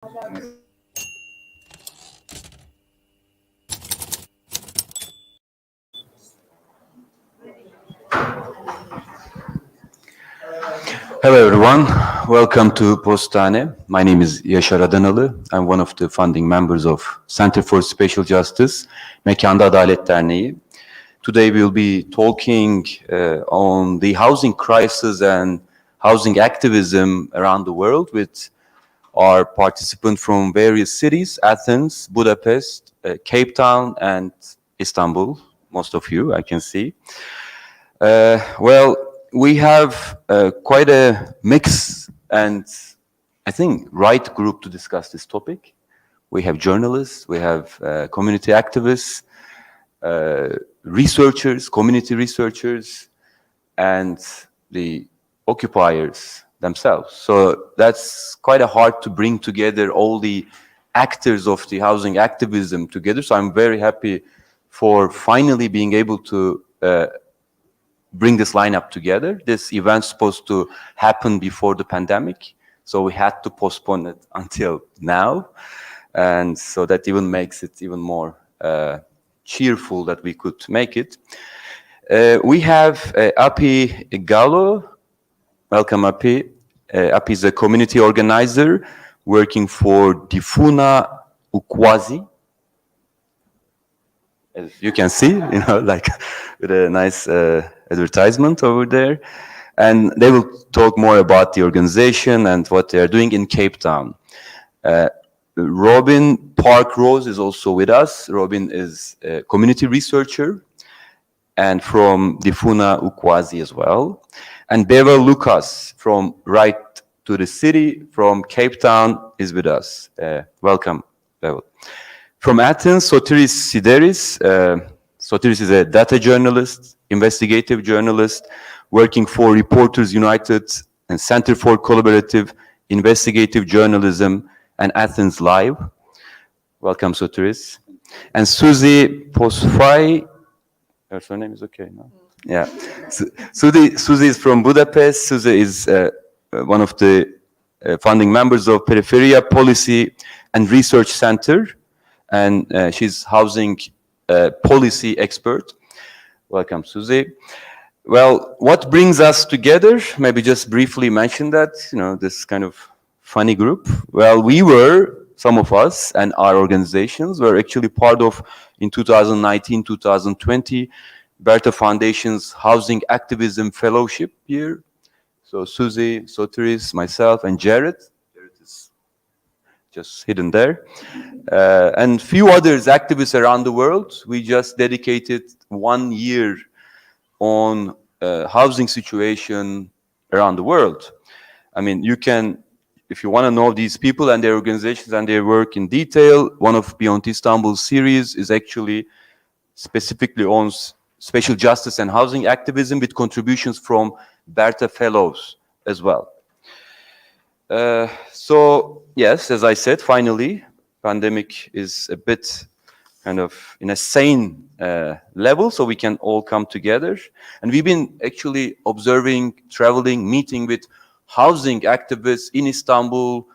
Hello everyone, welcome to Postane. My name is Yaşar Adanalı. I'm one of the founding members of Center for Spatial Justice, Mekanda Adalet Derneği. Today we'll be talking on the housing crisis and housing activism around the world with our participants from various cities, Athens, Budapest, Cape Town, and Istanbul. Most of you, I can see. We have quite a mix and I think right group to discuss this topic. We have journalists, we have community activists, researchers, community researchers, and the occupiers themselves. So that's quite hard to bring together all the actors of the housing activism together. So I'm very happy for finally being able to bring this lineup together. This event's supposed to happen before the pandemic, so we had to postpone it until now, and so that even makes it even more cheerful that we could make it. We have Aphiwe Ngalo. Welcome, Aphiwe. Aphiwe is a community organizer working for Ndifuna Ukwazi. As you can see, like with a nice advertisement over there. And they will talk more about the organization and what they are doing in Cape Town. Robyn Park-Rose is also with us. Robyn is a community researcher and from Ndifuna Ukwazi as well. And Bevil Lucas from Right to the City from Cape Town is with us. Welcome, Bevil. From Athens, Sideris. Sotiris is a data journalist, investigative journalist, working for Reporters United and Center for Collaborative Investigative Journalism and AthensLive. Welcome, Sotiris. And Pósfai. Her surname is okay, no? Yeah. Suzy is from Budapest. Suzy is one of the founding members of Periféria Policy and Research Center. And she's housing policy expert. Welcome, Suzy. Well, what brings us together? Maybe just briefly mention that, this kind of funny group. Well, some of us and our organizations were actually part of, in 2019, 2020, Berta Foundation's Housing Activism Fellowship year. So Suzy, Sotiris, myself, and Jared is just hidden there. And few others activists around the world. We just dedicated 1 year on housing situation around the world. I mean, you can, if you want to know these people and their organizations and their work in detail, one of Beyond Istanbul series is actually specifically on spatial justice and housing activism with contributions from Berta Fellows as well. So yes, as I said, finally, pandemic is a bit kind of in a sane level, so we can all come together. And we've been actually observing, traveling, meeting with housing activists in Istanbul,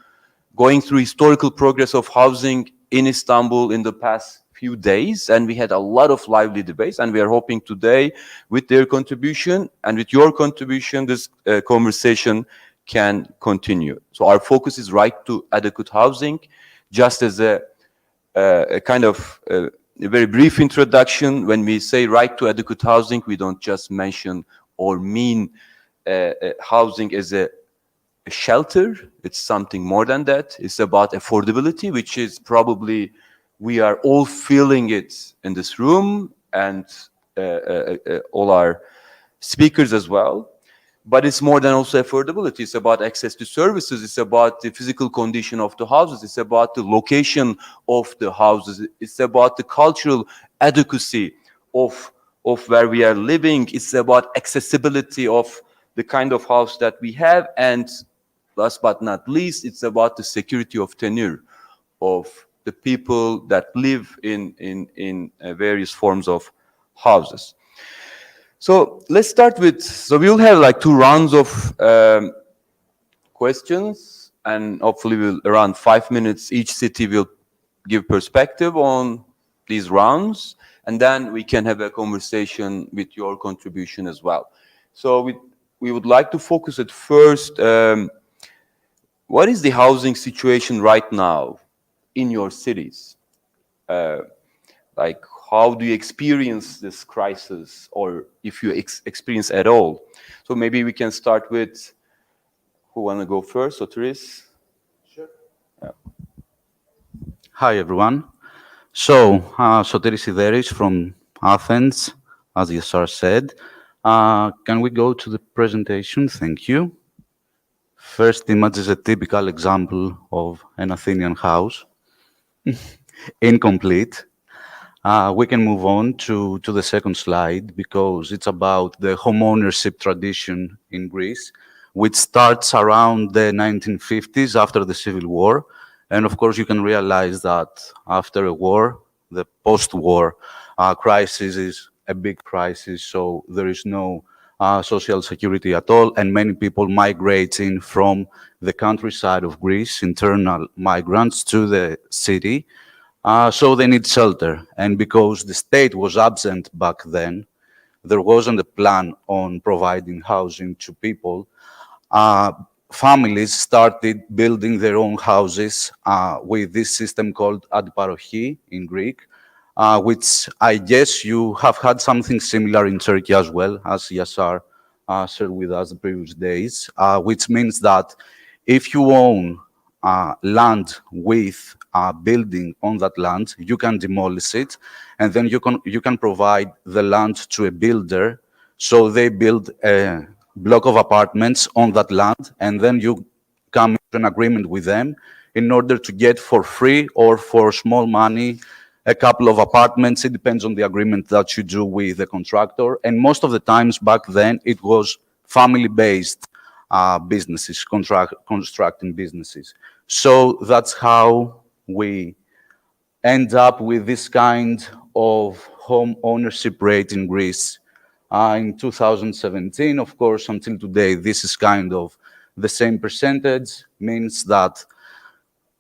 going through historical progress of housing in Istanbul in the past few days. And we had a lot of lively debates, and we are hoping today with their contribution and with your contribution, this conversation can continue. So our focus is right to adequate housing. Just as a kind of a very brief introduction, when we say right to adequate housing, we don't just mention or mean housing as a shelter. It's something more than that. It's about affordability, which is probably we are all feeling it in this room and all our speakers as well. But it's more than also affordability. It's about access to services. It's about the physical condition of the houses. It's about the location of the houses. It's about the cultural adequacy of where we are living. It's about accessibility of the kind of house that we have. And last but not least, it's about the security of tenure of the people that live in various forms of houses. So let's start with, so we'll have like 2 rounds of questions and hopefully we'll, around 5 minutes, each city will give perspective on these rounds, and then we can have a conversation with your contribution as well. So we would like to focus at first, what is the housing situation right now in your cities? Like, how do you experience this crisis, or if you experience at all? So maybe we can start with, who want to go first? Sotiris? Sure. Yeah. Hi, everyone. So, Sideris from Athens, as Yaşar said. Can we go to the presentation? Thank you. First image is a typical example of an Athenian house. Incomplete. We can move on to the second slide because it's about the homeownership tradition in Greece, which starts around the 1950s after the Civil War. And of course, you can realize that after a war, the post-war crisis is a big crisis, so there is no social security at all, and many people migrating from the countryside of Greece, internal migrants, to the city. So they need shelter. And because the state was absent back then, there wasn't a plan on providing housing to people. Families started building their own houses with this system called adiparochi in Greek, which I guess you have had something similar in Turkey as well, as Yaşar shared with us the previous days, which means that if you own land with a building on that land, you can demolish it, and then you can provide the land to a builder, so they build a block of apartments on that land, and then you come to an agreement with them in order to get for free or for small money a couple of apartments. It depends on the agreement that you do with the contractor. And most of the times back then, it was family-based businesses, constructing businesses. So that's how we end up with this kind of home ownership rate in Greece. In 2017, of course, until today, this is kind of the same percentage, means that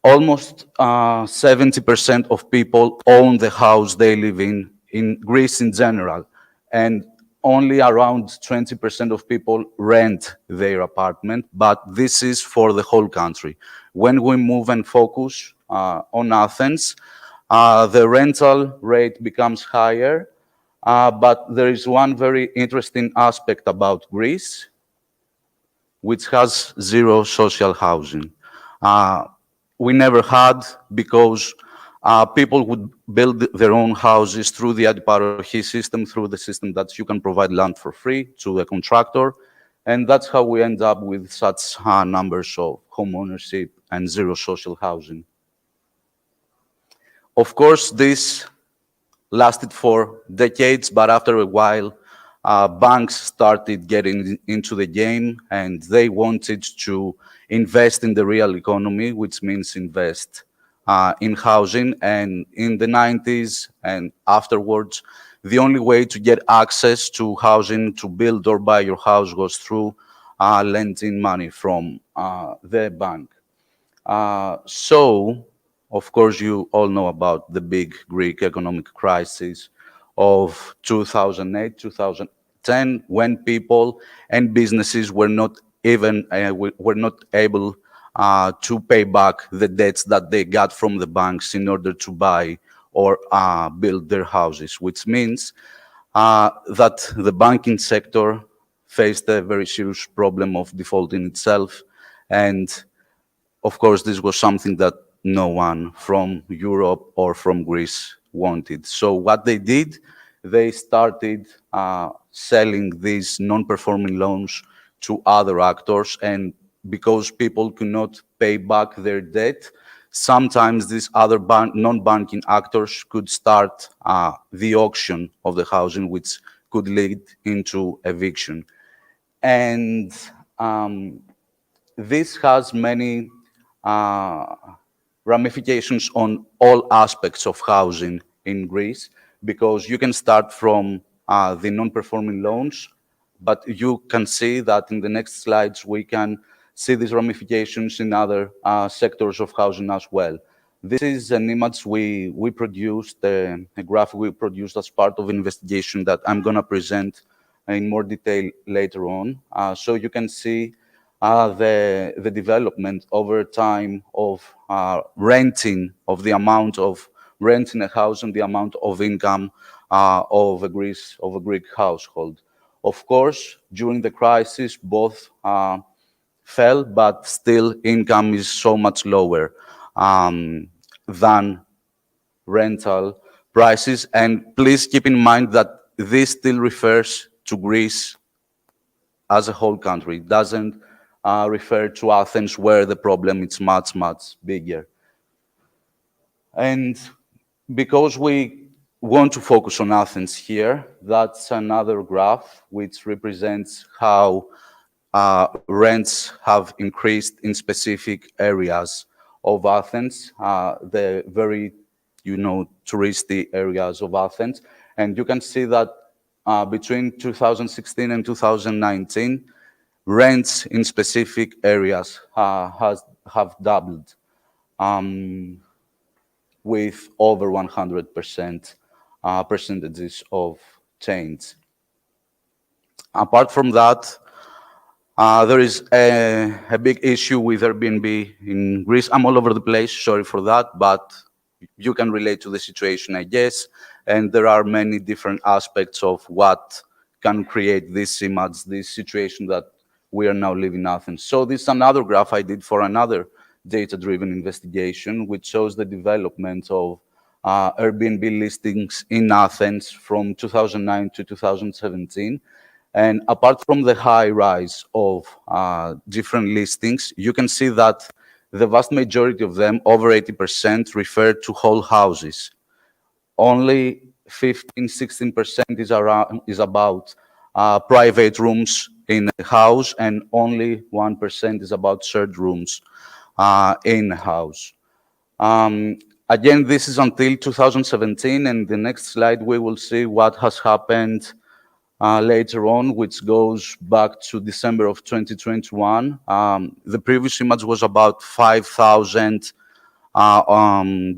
almost 70% of people own the house they live in Greece in general. And only around 20% of people rent their apartment, but this is for the whole country. When we move and focus on Athens, the rental rate becomes higher, but there is one very interesting aspect about Greece, which has zero social housing. We never had, because people would build their own houses through the adiparochi system, through the system that you can provide land for free to a contractor. And that's how we end up with such numbers of home ownership and zero social housing. Of course, this lasted for decades, but after a while, banks started getting into the game, and they wanted to invest in the real economy, which means invest in housing. And in the 90s and afterwards, the only way to get access to housing, to build or buy your house, was through lending money from the bank. So, of course, you all know about the big Greek economic crisis of 2008, 2010, when people and businesses were not even were not able to pay back the debts that they got from the banks in order to buy or build their houses, which means that the banking sector faced a very serious problem of defaulting itself. And of course, this was something that no one from Europe or from Greece wanted. So what they did, they started selling these non-performing loans to other actors. And because people could not pay back their debt, sometimes these other non-banking actors could start the auction of the housing, which could lead into eviction. And this has many ramifications on all aspects of housing in Greece, because you can start from the non-performing loans, but you can see that in the next slides we can see these ramifications in other sectors of housing as well. This is an image we produced, a graphic we produced as part of an investigation that I'm going to present in more detail later on. So you can see the development over time of renting, of the amount of rent in a house and the amount of income of a Greek household. Of course, during the crisis, both fell, but still income is so much lower than rental prices. And please keep in mind that this still refers to Greece as a whole country. It doesn't refer to Athens, where the problem is much, much bigger. And because we want to focus on Athens here, that's another graph which represents how rents have increased in specific areas of Athens, the very, touristy areas of Athens. And you can see that between 2016 and 2019, rents in specific areas have doubled with over 100% percentages of change. Apart from that, there is a big issue with Airbnb in Greece. I'm all over the place, sorry for that, but you can relate to the situation, I guess. And there are many different aspects of what can create this image, this situation that we are now living in Athens. So this is another graph I did for another data-driven investigation, which shows the development of Airbnb listings in Athens from 2009 to 2017. And apart from the high rise of different listings, you can see that the vast majority of them, over 80%, refer to whole houses. Only 15–16% is about private rooms in a house, and only 1% is about shared rooms in a house. Again, this is until 2017, and the next slide we will see what has happened later on, which goes back to December of 2021. The previous image was about 5,000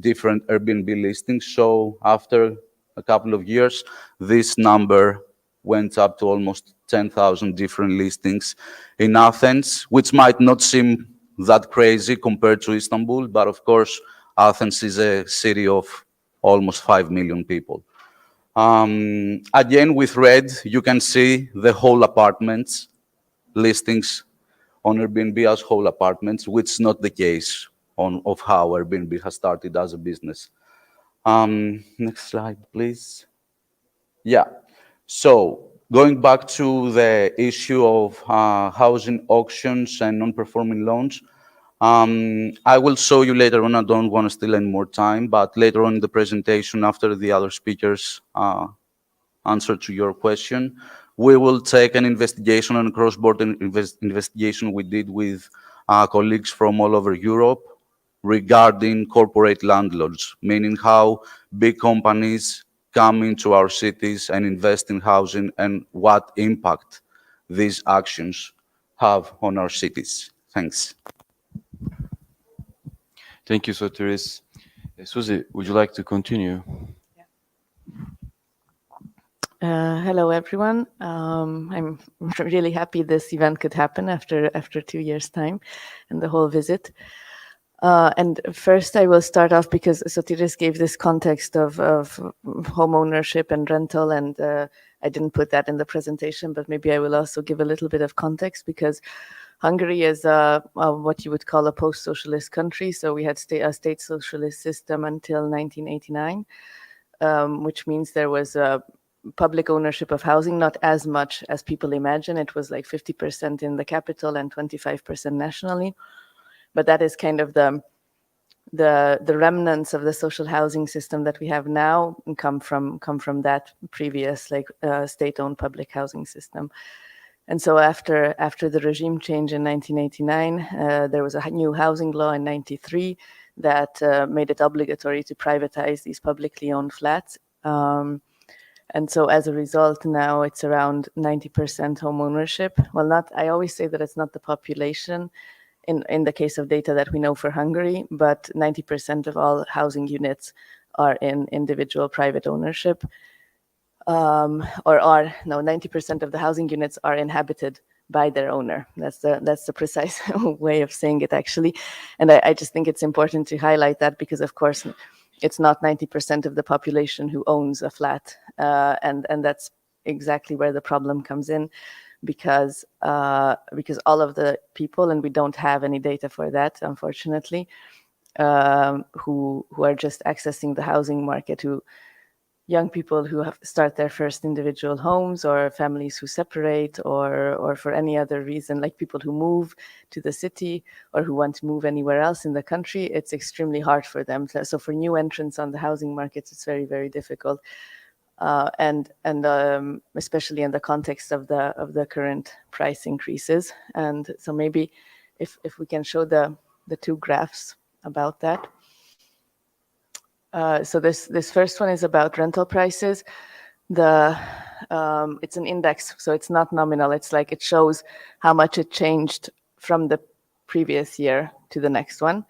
different Airbnb listings. So after a couple of years, this number went up to almost 10,000 different listings in Athens, which might not seem that crazy compared to Istanbul, but of course, Athens is a city of almost 5 million people. Again, with red, you can see the whole apartments listings on Airbnb as whole apartments, which is not the case of how Airbnb has started as a business. Next slide, please. Yeah, so going back to the issue of housing auctions and non-performing loans, I will show you later on. I don't want to steal any more time, but later on in the presentation, after the other speakers answer to your question, we will take an investigation and cross-border investigation we did with colleagues from all over Europe regarding corporate landlords, meaning how big companies come into our cities and invest in housing and what impact these actions have on our cities. Thanks. Thank you, Sotiris. Suzy, would you like to continue? Hello, everyone. I'm really happy this event could happen after 2 years' time and the whole visit. And first, I will start off because Sotiris gave this context of home ownership and rental, and I didn't put that in the presentation, but maybe I will also give a little bit of context because Hungary is what you would call a post-socialist country. So we had a state socialist system until 1989, which means there was a public ownership of housing, not as much as people imagine. It was like 50% in the capital and 25% nationally. But that is kind of the remnants of the social housing system that we have now and come from that previous state-owned public housing system. And so after the regime change in 1989, there was a new housing law in 93 that made it obligatory to privatize these publicly owned flats. And so as a result, now it's around 90% home ownership. Well, I always say that it's not the population in the case of data that we know for Hungary, but 90% of all housing units are in individual private ownership. 90% of the housing units are inhabited by their owner. That's the precise way of saying it, actually. And I just think it's important to highlight that because, of course, it's not 90% of the population who owns a flat. And that's exactly where the problem comes in, because all of the people, and we don't have any data for that, unfortunately, who are just accessing the housing market, young people who start their first individual homes, or families who separate, or for any other reason, like people who move to the city or who want to move anywhere else in the country, it's extremely hard for them. So for new entrants on the housing markets, it's very, very difficult. And especially in the context of the current price increases. And so maybe if we can show the two graphs about that. So this first one is about rental prices. It's an index, so it's not nominal. It's like it shows how much it changed from the previous year to the next one.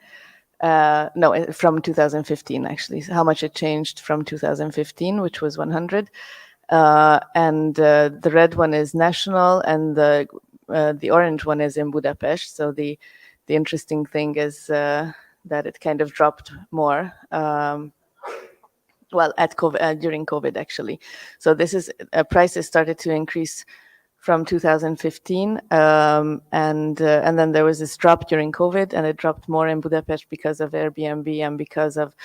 No, from 2015, actually. So how much it changed from 2015, which was 100. And the red one is national, and the orange one is in Budapest. So the interesting thing is that it kind of dropped more. Well, at COVID, during COVID, actually. So this is prices started to increase from 2015, and then there was this drop during COVID, and it dropped more in Budapest because of Airbnb and because of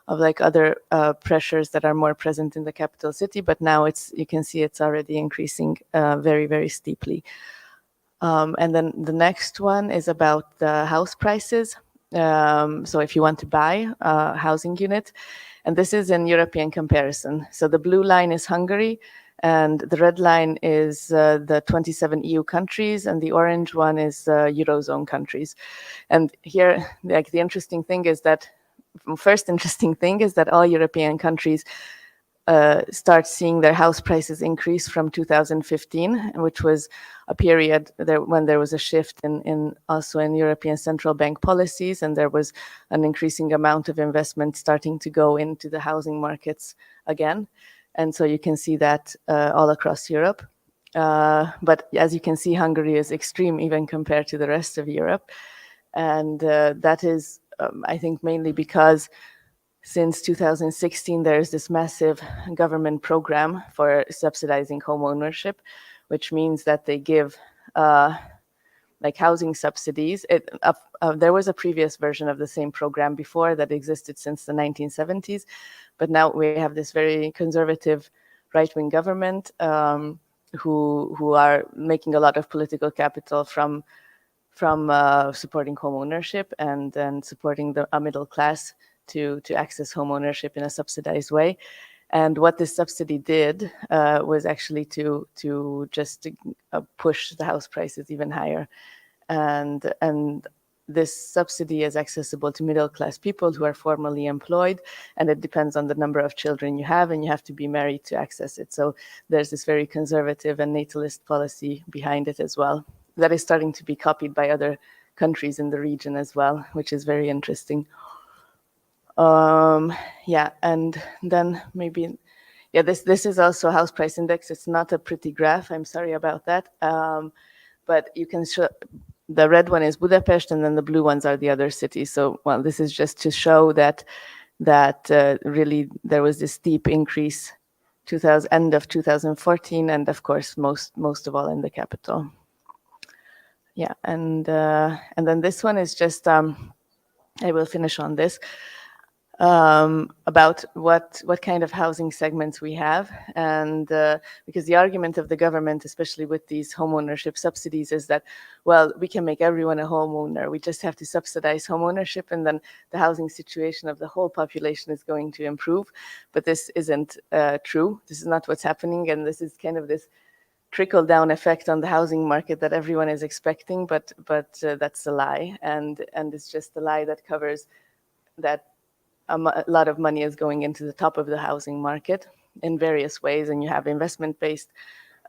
like other pressures that are more present in the capital city. But now you can see it's already increasing very, very steeply. And then the next one is about the house prices. So if you want to buy a housing unit, and this is in European comparison. So the blue line is Hungary, and the red line is the 27 EU countries, and the orange one is Eurozone countries. And here, like the interesting thing is that, first interesting thing is that all European countries start seeing their house prices increase from 2015, which was a period when there was a shift also in European central bank policies, and there was an increasing amount of investment starting to go into the housing markets again. And so you can see that all across Europe. But as you can see, Hungary is extreme even compared to the rest of Europe. And that is, I think, mainly because since 2016, there's this massive government program for subsidizing home ownership, which means that they give like housing subsidies. There was a previous version of the same program before that existed since the 1970s, but now we have this very conservative right-wing government who are making a lot of political capital from supporting home ownership and then supporting a middle class to access home ownership in a subsidized way. And what this subsidy did was actually to just push the house prices even higher. And this subsidy is accessible to middle class people who are formally employed, and it depends on the number of children you have, and you have to be married to access it. So there's this very conservative and natalist policy behind it as well that is starting to be copied by other countries in the region as well, which is very interesting. Yeah, and then maybe, yeah, this is also a house price index. It's not a pretty graph. I'm sorry about that. But you can show, the red one is Budapest, and then the blue ones are the other cities. So, well, this is just to show that really there was this steep increase end of 2014, and of course most of all in the capital. Yeah, and then this one is just I will finish on this. About what kind of housing segments we have, and because the argument of the government, especially with these homeownership subsidies, is that, well, we can make everyone a homeowner. We just have to subsidize homeownership, and then the housing situation of the whole population is going to improve. But this isn't true. This is not what's happening, and this is kind of this trickle-down effect on the housing market that everyone is expecting. But that's a lie, and it's just a lie that covers that. A lot of money is going into the top of the housing market, in various ways, and you have investment-based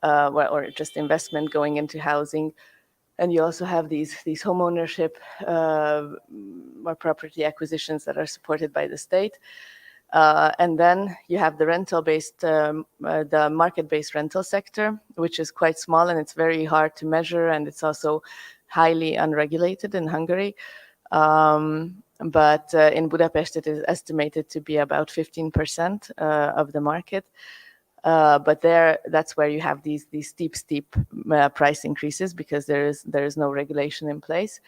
or just investment going into housing. And you also have these home ownership or property acquisitions that are supported by the state. And then you have the rental-based, the market-based rental sector, which is quite small and it's very hard to measure, and it's also highly unregulated in Hungary. But in Budapest, it is estimated to be about 15% of the market. But that's where you have these steep price increases because there is no regulation in place.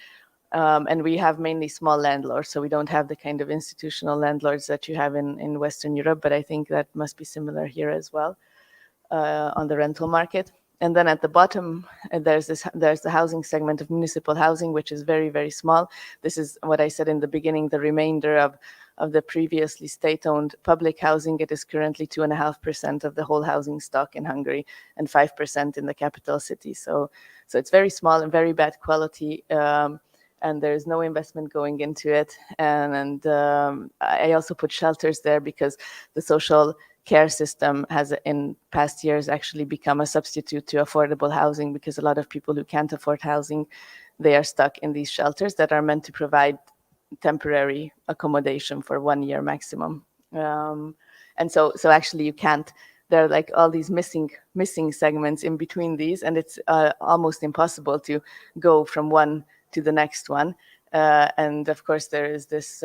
And we have mainly small landlords, so we don't have the kind of institutional landlords that you have in Western Europe, but I think that must be similar here as well on the rental market. And then at the bottom, there's the housing segment of municipal housing, which is very, very small. This is what I said in the beginning, the remainder of the previously state-owned public housing. It is currently 2.5% of the whole housing stock in Hungary and 5% in the capital city. So it's very small and very bad quality. And there's no investment going into it. And I also put shelters there because the social care system has in past years actually become a substitute to affordable housing, because a lot of people who can't afford housing, they are stuck in these shelters that are meant to provide temporary accommodation for 1 year maximum. And so actually you can't, there are like all these missing segments in between these, and it's almost impossible to go from one to the next one. And of course, there is this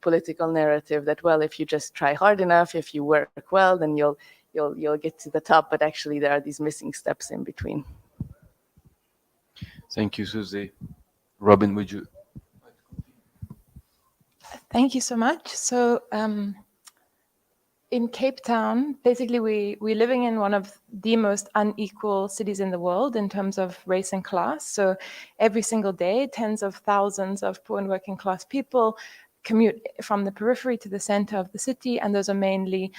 political narrative that, well, if you just try hard enough, if you work well, then you'll get to the top. But actually, there are these missing steps in between. Thank you, Susie. Robyn, would you? Thank you so much. So in Cape Town, basically we're living in one of the most unequal cities in the world in terms of race and class. So every single day, tens of thousands of poor and working class people commute from the periphery to the center of the city, and those are mainly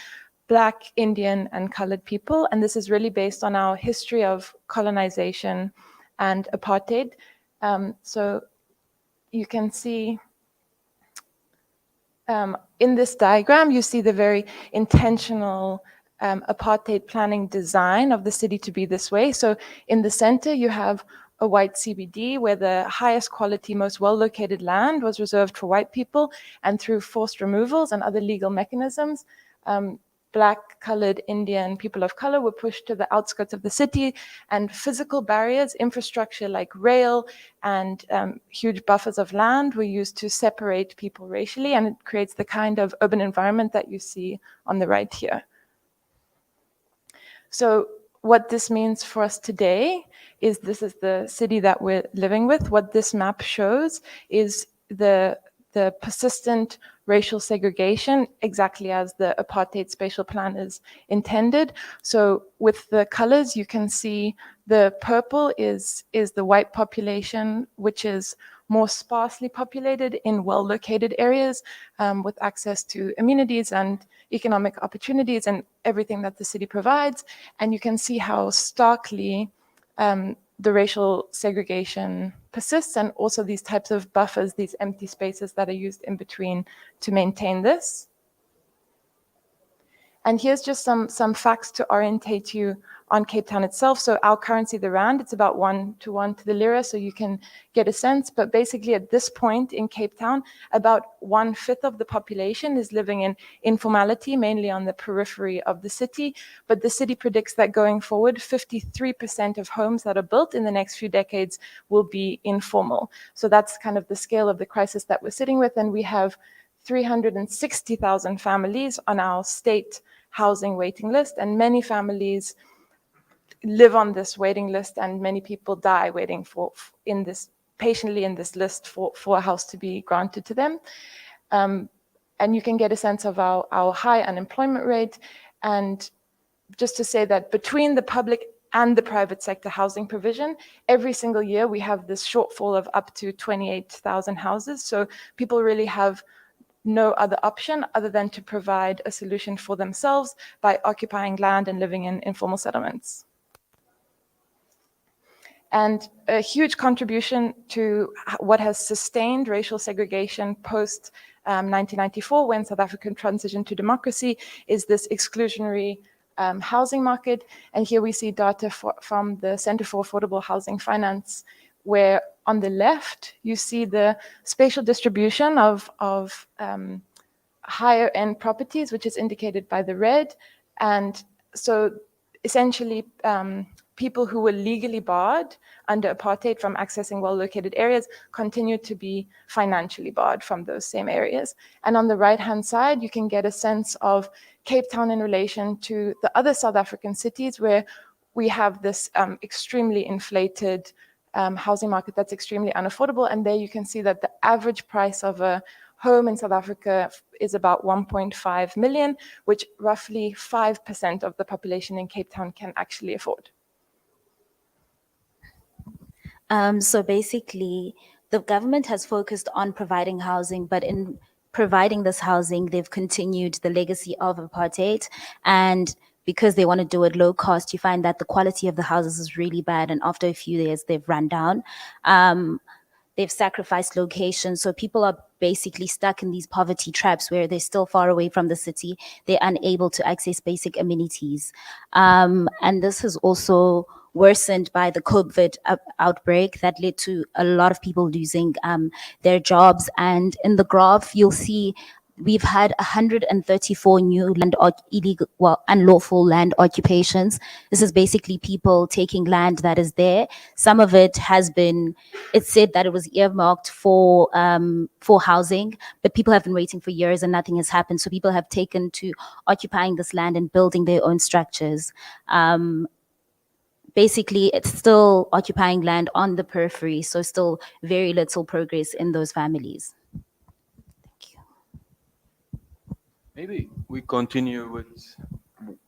Black, Indian, and colored people. And this is really based on our history of colonization and apartheid. So you can see in this diagram, you see the very intentional apartheid planning design of the city to be this way. So in the center, you have a white CBD where the highest quality, most well-located land was reserved for white people, and through forced removals and other legal mechanisms, Black, colored, Indian, people of color were pushed to the outskirts of the city, and physical barriers, infrastructure like rail and huge buffers of land were used to separate people racially, and it creates the kind of urban environment that you see on the right here. So what this means for us today is this is the city that we're living with. What this map shows is the persistent racial segregation, exactly as the apartheid spatial plan is intended. So with the colors, you can see the purple is the white population, which is more sparsely populated in well-located areas with access to amenities and economic opportunities and everything that the city provides. And you can see how starkly the racial segregation persists, and also these types of buffers, these empty spaces that are used in between to maintain this. And here's just some facts to orientate you on Cape Town itself. So our currency, the rand, it's about 1-to-1 to the lira, so you can get a sense. But basically at this point in Cape Town, about 1/5 of the population is living in informality, mainly on the periphery of the city. But the city predicts that going forward, 53% of homes that are built in the next few decades will be informal. So that's kind of the scale of the crisis that we're sitting with. And we have 360,000 families on our state housing waiting list, and many families live on this waiting list, and many people die waiting patiently in this list for a house to be granted to them. And you can get a sense of our high unemployment rate. And just to say that between the public and the private sector housing provision, every single year we have this shortfall of up to 28,000 houses. So people really have no other option other than to provide a solution for themselves by occupying land and living in informal settlements. And a huge contribution to what has sustained racial segregation post 1994, when South Africa transitioned to democracy, is this exclusionary housing market. And here we see data from the Center for Affordable Housing Finance, where on the left, you see the spatial distribution of higher end properties, which is indicated by the red. And so essentially, people who were legally barred under apartheid from accessing well-located areas continue to be financially barred from those same areas. And on the right-hand side, you can get a sense of Cape Town in relation to the other South African cities, where we have this extremely inflated housing market that's extremely unaffordable. And there you can see that the average price of a home in South Africa is about 1.5 million, which roughly 5% of the population in Cape Town can actually afford. So basically, the government has focused on providing housing, but in providing this housing, they've continued the legacy of apartheid. And because they want to do it low cost, you find that the quality of the houses is really bad. And after a few years, they've run down. They've sacrificed locations. So people are basically stuck in these poverty traps where they're still far away from the city. They're unable to access basic amenities. And this has also worsened by the COVID outbreak that led to a lot of people losing their jobs. And in the graph, you'll see we've had 134 new unlawful land occupations. This is basically people taking land that is there. Some of it has been, it's said that it was earmarked for housing, but people have been waiting for years and nothing has happened. So people have taken to occupying this land and building their own structures. Basically, it's still occupying land on the periphery, so still very little progress in those families. Thank you. Maybe we continue with,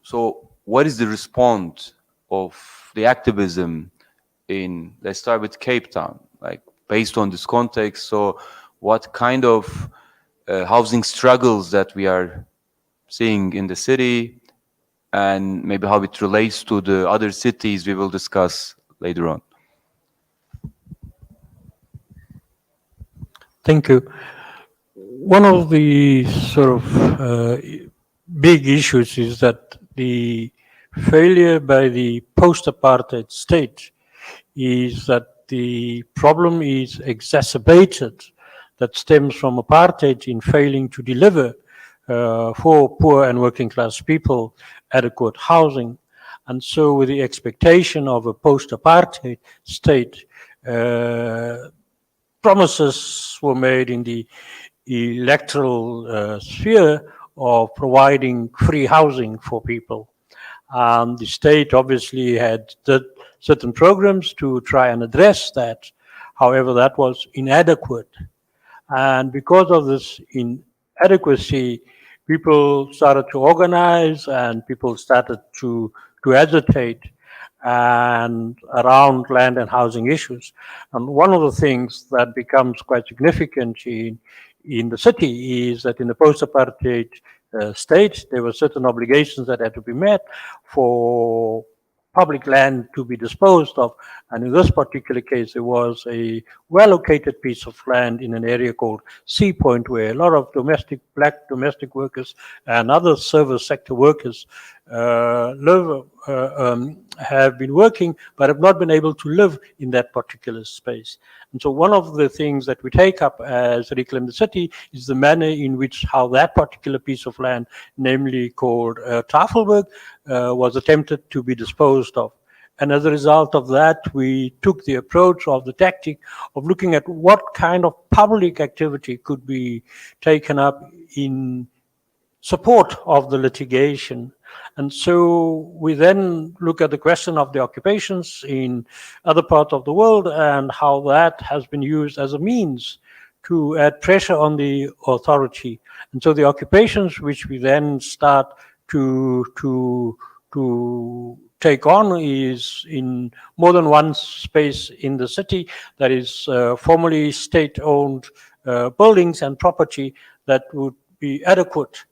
so what is the response of the activism in, let's start with Cape Town, like based on this context. So what kind of housing struggles that we are seeing in the city, and maybe how it relates to the other cities we will discuss later on. Thank you. One of the sort of big issues is that the failure by the post-apartheid state is that the problem is exacerbated that stems from apartheid in failing to deliver for poor and working class people adequate housing. And so with the expectation of a post-apartheid state, promises were made in the electoral sphere of providing free housing for people. The state obviously had certain programs to try and address that. However, that was inadequate. And because of this inadequacy, people started to organize and people started to agitate and around land and housing issues. And one of the things that becomes quite significant in the city is that in the post-apartheid state, there were certain obligations that had to be met for public land to be disposed of. And in this particular case, there was a well-located piece of land in an area called Sea Point, where a lot of black domestic workers and other service sector workers have been working, but have not been able to live in that particular space. And so one of the things that we take up as Reclaim the City is the manner in which how that particular piece of land, namely called Tafelberg, was attempted to be disposed of. And as a result of that, we took the approach of the tactic of looking at what kind of public activity could be taken up in support of the litigation. And so we then look at the question of the occupations in other parts of the world and how that has been used as a means to add pressure on the authority. And so the occupations which we then start to take on is in more than one space in the city that is formerly state-owned buildings and property that would be adequate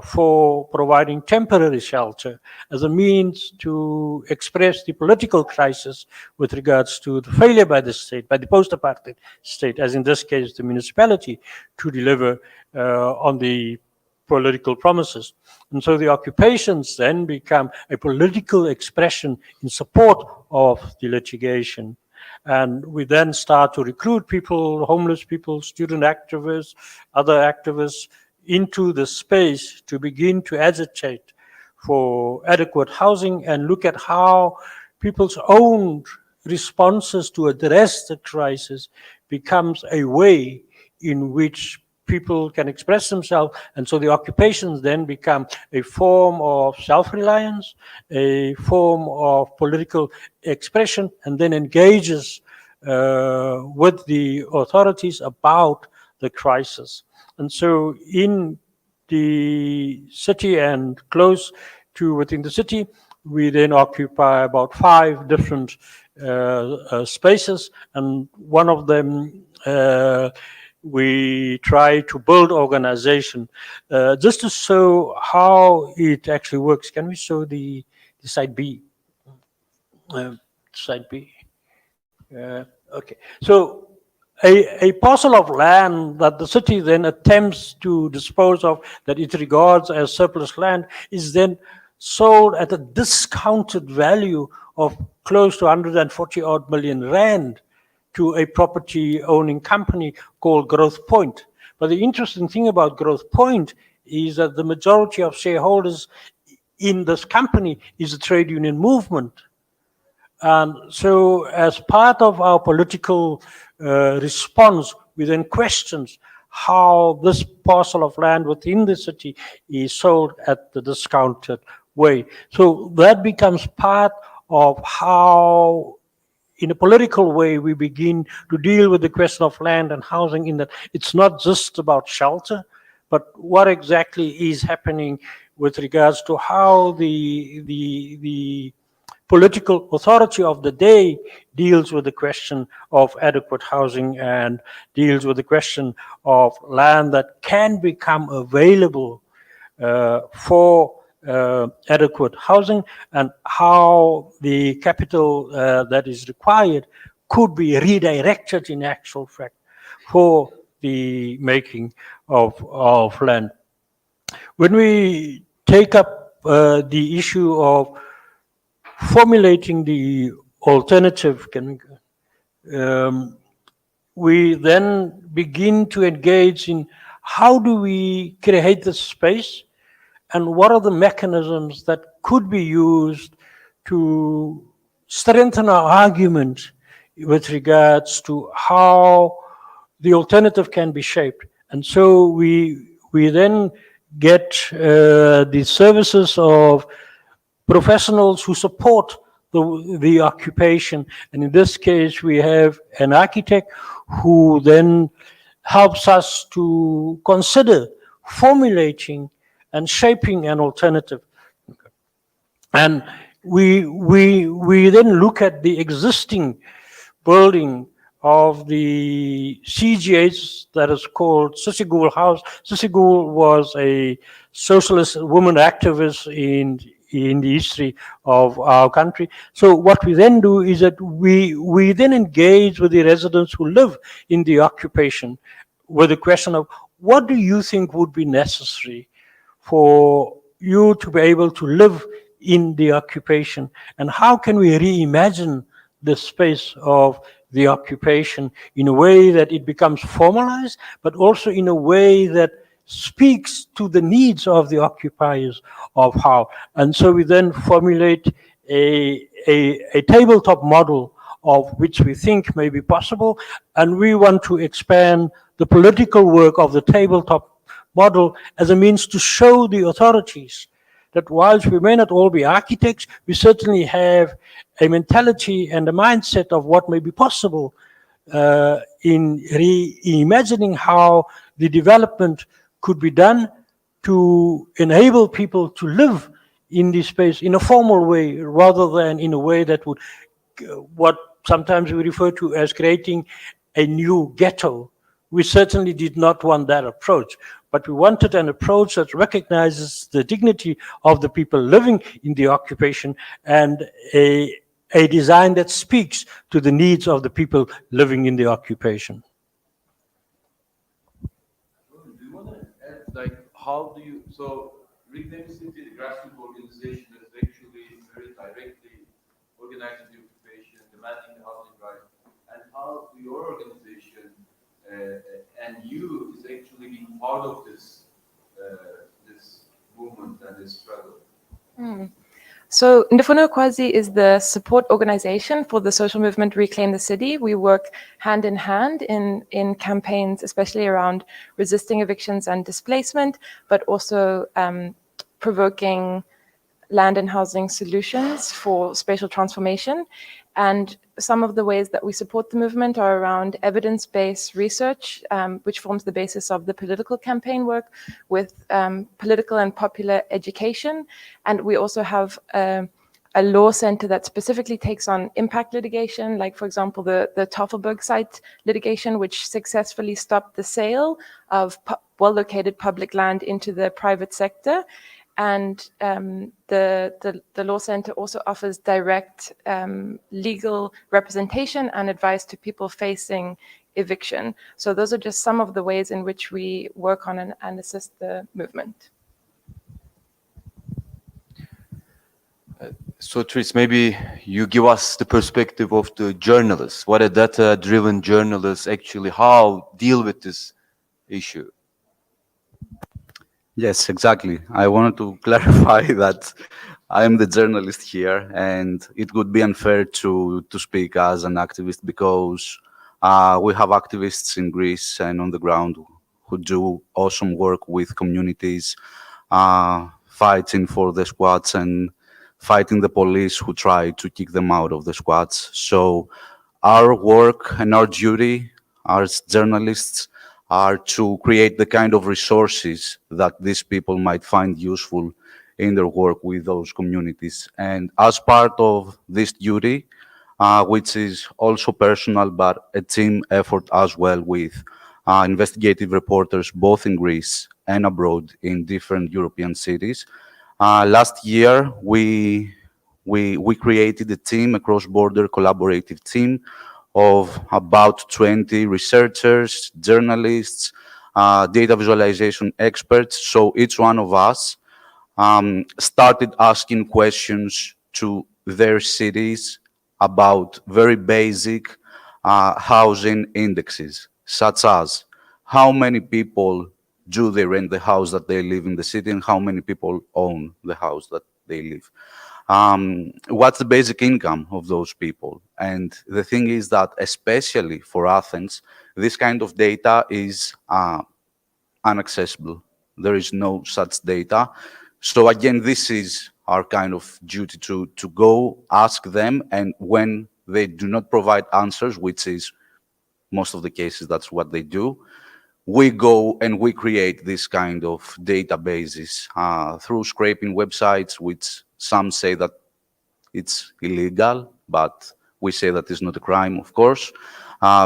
for providing temporary shelter as a means to express the political crisis with regards to the failure by the state, by the post-apartheid state, as in this case the municipality, to deliver on the political promises. And so the occupations then become a political expression in support of the litigation. And we then start to recruit people, homeless people, student activists, other activists, into the space to begin to agitate for adequate housing and look at how people's own responses to address the crisis becomes a way in which people can express themselves. And so the occupations then become a form of self-reliance, a form of political expression, and then engages with the authorities about the crisis. And so in the city and close to within the city, we then occupy about 5 different spaces, and one of them we try to build organization just to show how it actually works. Can we show the side B? Side B. Okay. So a parcel of land that the city then attempts to dispose of, that it regards as surplus land, is then sold at a discounted value of close to 140 odd million rand to a property owning company called Growth Point. But the interesting thing about Growth Point is that the majority of shareholders in this company is a trade union movement. And so as part of our political response, we then questions how this parcel of land within the city is sold at the discounted way. So that becomes part of how, in a political way, we begin to deal with the question of land and housing, in that it's not just about shelter, but what exactly is happening with regards to how the political authority of the day deals with the question of adequate housing and deals with the question of land that can become available for adequate housing, and how the capital that is required could be redirected in actual fact for the making of land. When we take up the issue of formulating the alternative, we then begin to engage in how do we create the space, and what are the mechanisms that could be used to strengthen our argument with regards to how the alternative can be shaped. And so we then get the services of professionals who support the occupation. And in this case, we have an architect who then helps us to consider formulating and shaping an alternative. And we then look at the existing building of the CGH that is called Sissy Gool House. Sissy Gool was a socialist woman activist in the history of our country. So what we then do is that we then engage with the residents who live in the occupation with the question of, what do you think would be necessary for you to be able to live in the occupation, and how can we reimagine the space of the occupation in a way that it becomes formalized, but also in a way that speaks to the needs of the occupiers of how. And so we then formulate a tabletop model of which we think may be possible, and we want to expand the political work of the tabletop model as a means to show the authorities that whilst we may not all be architects, we certainly have a mentality and a mindset of what may be possible in reimagining how the development could be done to enable people to live in this space in a formal way, rather than in a way that would, what sometimes we refer to as creating a new ghetto, we certainly did not want that approach, but we wanted an approach that recognizes the dignity of the people living in the occupation and a design that speaks to the needs of the people living in the occupation. Do you want to add, like, how do you, so Reclaim the City, the grassroots organization that is actually very directly organizing the occupation, demanding the housing right, and how your organization and you is actually being part of this this movement and this struggle? So Ndifuna Ukwazi is the support organization for the social movement Reclaim the City. We work hand in hand in campaigns, especially around resisting evictions and displacement, but also provoking land and housing solutions for spatial transformation. And some of the ways that we support the movement are around evidence-based research, which forms the basis of the political campaign work, with political and popular education. And we also have a law center that specifically takes on impact litigation, like, for example, the Tafelberg site litigation, which successfully stopped the sale of well-located public land into the private sector. And the law center also offers direct legal representation and advice to people facing eviction. So those are just some of the ways in which we work on and assist the movement. Sotiris, maybe you give us the perspective of the journalists. What a data-driven journalist actually, how deal with this issue? Yes, exactly. I wanted to clarify that I am the journalist here, and it would be unfair to speak as an activist, because we have activists in Greece and on the ground who do awesome work with communities, fighting for the squats and fighting the police who try to kick them out of the squats. So our work and our duty as journalists are to create the kind of resources that these people might find useful in their work with those communities. And as part of this duty, which is also personal, but a team effort as well with investigative reporters, both in Greece and abroad in different European cities. Last year, we created a team, a cross-border collaborative team of about 20 researchers, journalists, data visualization experts. So each one of us started asking questions to their cities about very basic housing indexes, such as how many people do they rent the house that they live in the city and how many people own the house that they live. What's the basic income of those people? And the thing is that, especially for Athens, this kind of data is inaccessible. There is no such data. So again, this is our kind of duty to go ask them, and when they do not provide answers, which is most of the cases, that's what they do, we go and we create this kind of databases through scraping websites, which some say that it's illegal, but we say that it's not a crime, of course,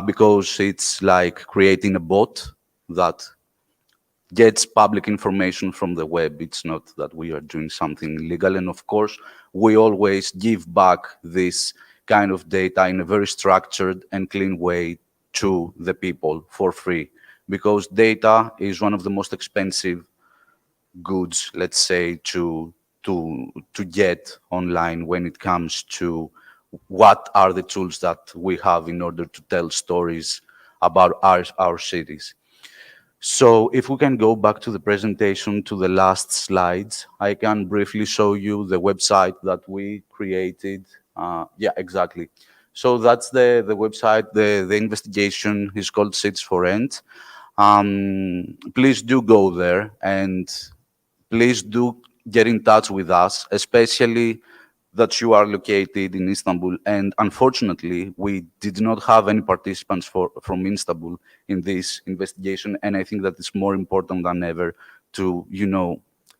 because it's like creating a bot that gets public information from the web. It's not that we are doing something illegal. And of course, we always give back this kind of data in a very structured and clean way to the people for free, because data is one of the most expensive goods, let's say, to get online when it comes to what are the tools that we have in order to tell stories about our cities. So if we can go back to the presentation, to the last slides, I can briefly show you the website that we created. Yeah, exactly. So that's the website. The investigation is called Cities for Rent. Please do go there, and please do get in touch with us, especially that you are located in Istanbul. And unfortunately, we did not have any participants from Istanbul in this investigation. And I think that it's more important than ever to,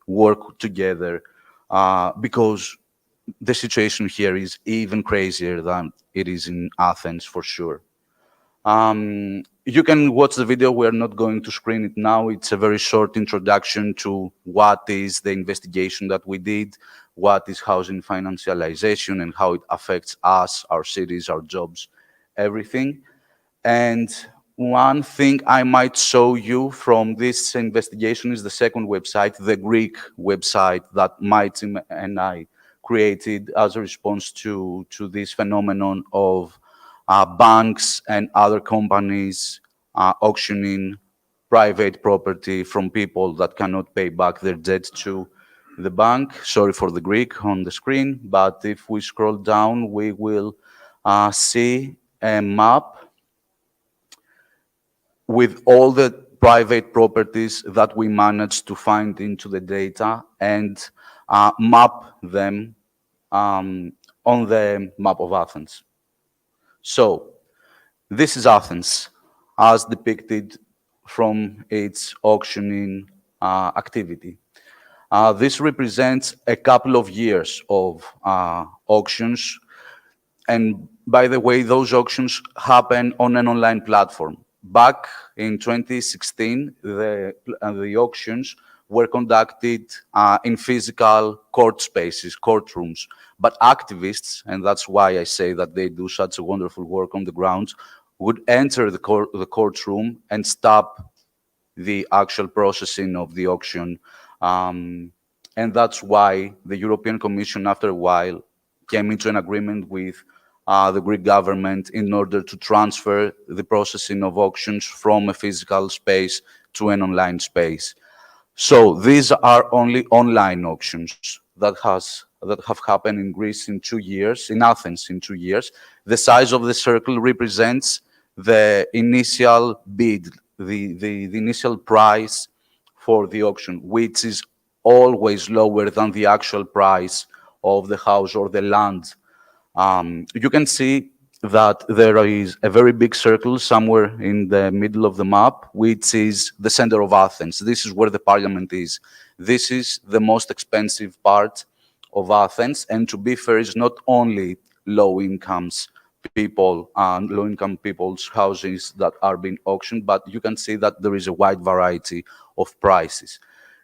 work together because the situation here is even crazier than it is in Athens, for sure. You can watch the video. We're not going to screen it now. It's a very short introduction to what is the investigation that we did, what is housing financialization and how it affects us, our cities, our jobs, everything. And one thing I might show you from this investigation is the second website, the Greek website that my team and I created as a response to this phenomenon of banks and other companies auctioning private property from people that cannot pay back their debt to the bank. Sorry for the Greek on the screen, but if we scroll down, we will see a map with all the private properties that we managed to find into the data and map them on the map of Athens. So this is Athens as depicted from its auctioning activity. This represents a couple of years of auctions. And by the way, those auctions happen on an online platform. Back in 2016, the auctions were conducted in physical court spaces, courtrooms. But activists, and that's why I say that they do such a wonderful work on the ground, would enter the courtroom and stop the actual processing of the auction. And that's why the European Commission, after a while, came into an agreement with the Greek government in order to transfer the processing of auctions from a physical space to an online space. So these are only online auctions that have happened in Greece in 2 years, in Athens in 2 years. The size of the circle represents the initial bid, the initial price for the auction, which is always lower than the actual price of the house or the land. You can see that there is a very big circle somewhere in the middle of the map, which is the center of Athens. This is where the parliament is. This is the most expensive part of Athens. And to be fair, it's not only low-income people and low-income people's houses that are being auctioned, but you can see that there is a wide variety of prices.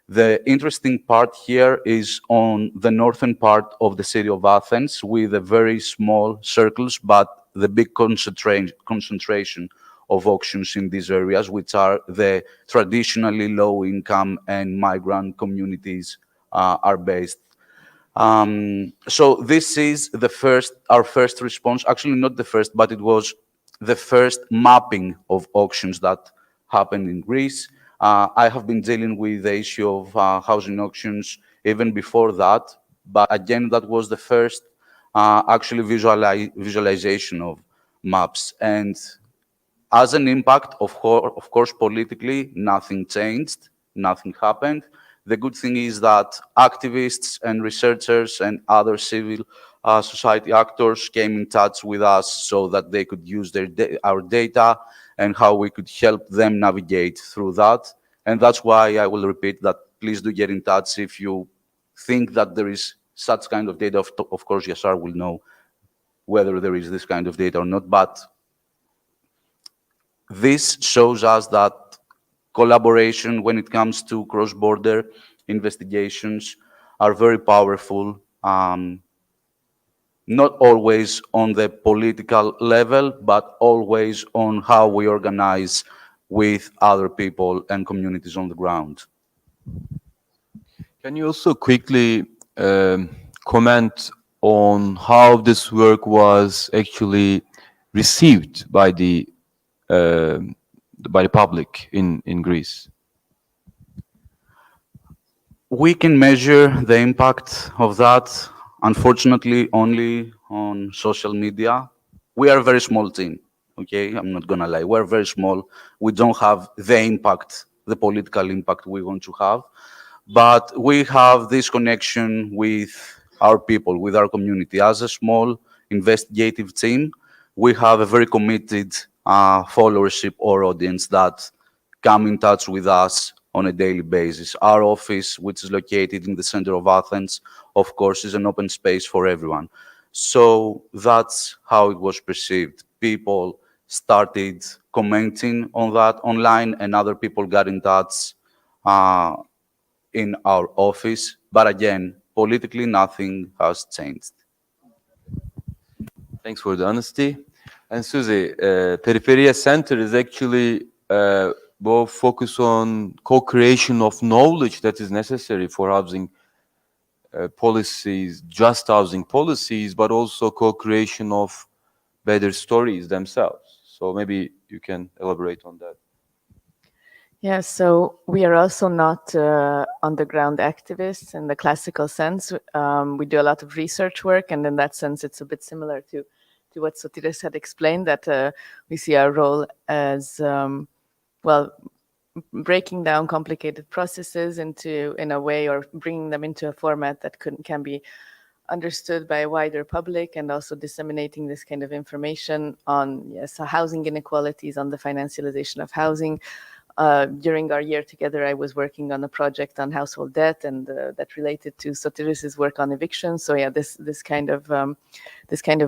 The interesting part here is on the northern part of the city of Athens with a very small circles, but the big concentration of auctions in these areas, which are the traditionally low-income and migrant communities are based. So this is our first response, actually not the first, but it was the first mapping of auctions that happened in Greece. I have been dealing with the issue of housing auctions even before that, but again, that was the first actually visualization of maps. And as an impact, of course, politically, nothing changed, nothing happened. The good thing is that activists and researchers and other civil society actors came in touch with us so that they could use our data and how we could help them navigate through that. And that's why I will repeat that please do get in touch if you think that there is such kind of data. Of course, Yaşar will know whether there is this kind of data or not, but this shows us that collaboration when it comes to cross-border investigations are very powerful, not always on the political level, but always on how we organize with other people and communities on the ground. Can you also quickly comment on how this work was actually received by the public in Greece? We can measure the impact of that, unfortunately, only on social media. We are a very small team, okay? I'm not gonna lie, we're very small. We don't have the impact, the political impact we want to have, but we have this connection with our people, with our community. As a small investigative team, we have a very committed followership or audience that come in touch with us on a daily basis. Our office, which is located in the center of Athens, of course, is an open space for everyone. So that's how it was perceived. People started commenting on that online, and other people got in touch in our office. But again, politically, nothing has changed. Thanks for the honesty. And Suzy, Periféria Center is actually both focus on co-creation of knowledge that is necessary for housing policies, just housing policies, but also co-creation of better stories themselves. So maybe you can elaborate on that. Yeah, so we are also not on-the-ground activists in the classical sense. We do a lot of research work, and in that sense, it's a bit similar to what Sotiris had explained, that we see our role as, well, breaking down complicated processes in a way, or bringing them into a format that can be understood by a wider public, and also disseminating this kind of information on, yes, housing inequalities, on the financialization of housing. During our year together, I was working on a project on household debt, and that related to Sotiris's work on eviction. So yeah, this kind of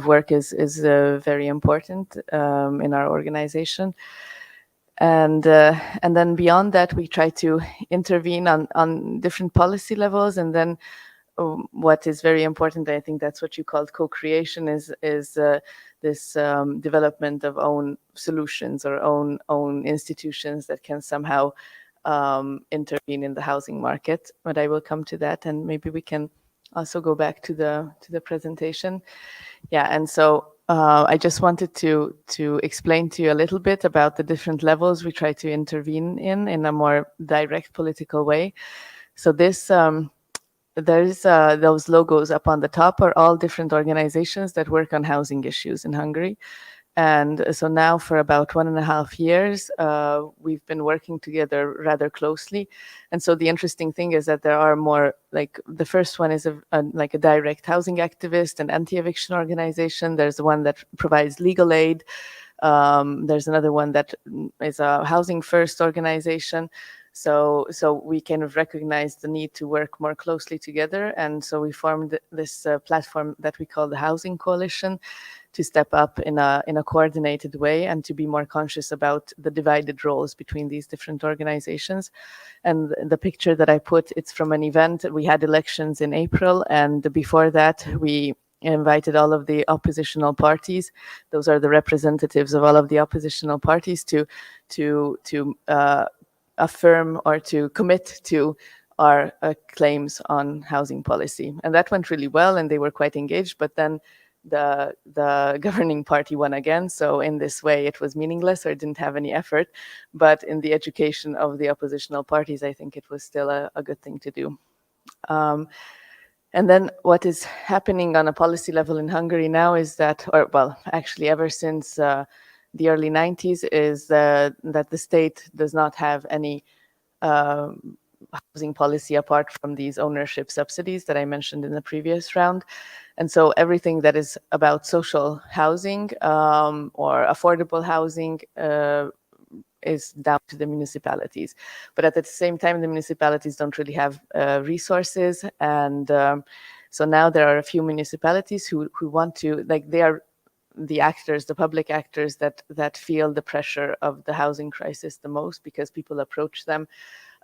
work is very important in our organization. And then beyond that, we try to intervene on different policy levels. And then what is very important, I think that's what you called co-creation, is this development of own solutions or own institutions that can somehow intervene in the housing market. But I will come to that, and maybe we can also go back to the presentation. Yeah, and so I just wanted to explain to you a little bit about the different levels we try to intervene in a more direct political way. So this there's those logos up on the top are all different organizations that work on housing issues in Hungary. And so now for about 1.5 years, we've been working together rather closely. And so the interesting thing is that there are more, like the first one is like a direct housing activist and anti-eviction organization. There's the one that provides legal aid. There's another one that is a housing first organization. So we kind of recognize the need to work more closely together. And so we formed this platform that we call the Housing Coalition, to step up in a coordinated way and to be more conscious about the divided roles between these different organizations. And the picture that I put, it's from an event. We had elections in April, and before that we invited all of the oppositional parties. Those are the representatives of all of the oppositional parties to affirm or to commit to our claims on housing policy. And that went really well, and they were quite engaged, but then the governing party won again. So in this way, it was meaningless, or it didn't have any effort. But in the education of the oppositional parties, I think it was still a good thing to do. And then what is happening on a policy level in Hungary now is that, or well, actually ever since the early 90s, is that the state does not have any housing policy apart from these ownership subsidies that I mentioned in the previous round. And so everything that is about social housing or affordable housing is down to the municipalities. But at the same time, the municipalities don't really have resources. And so now there are a few municipalities who want to, like, they are the actors, the public actors that feel the pressure of the housing crisis the most, because people approach them.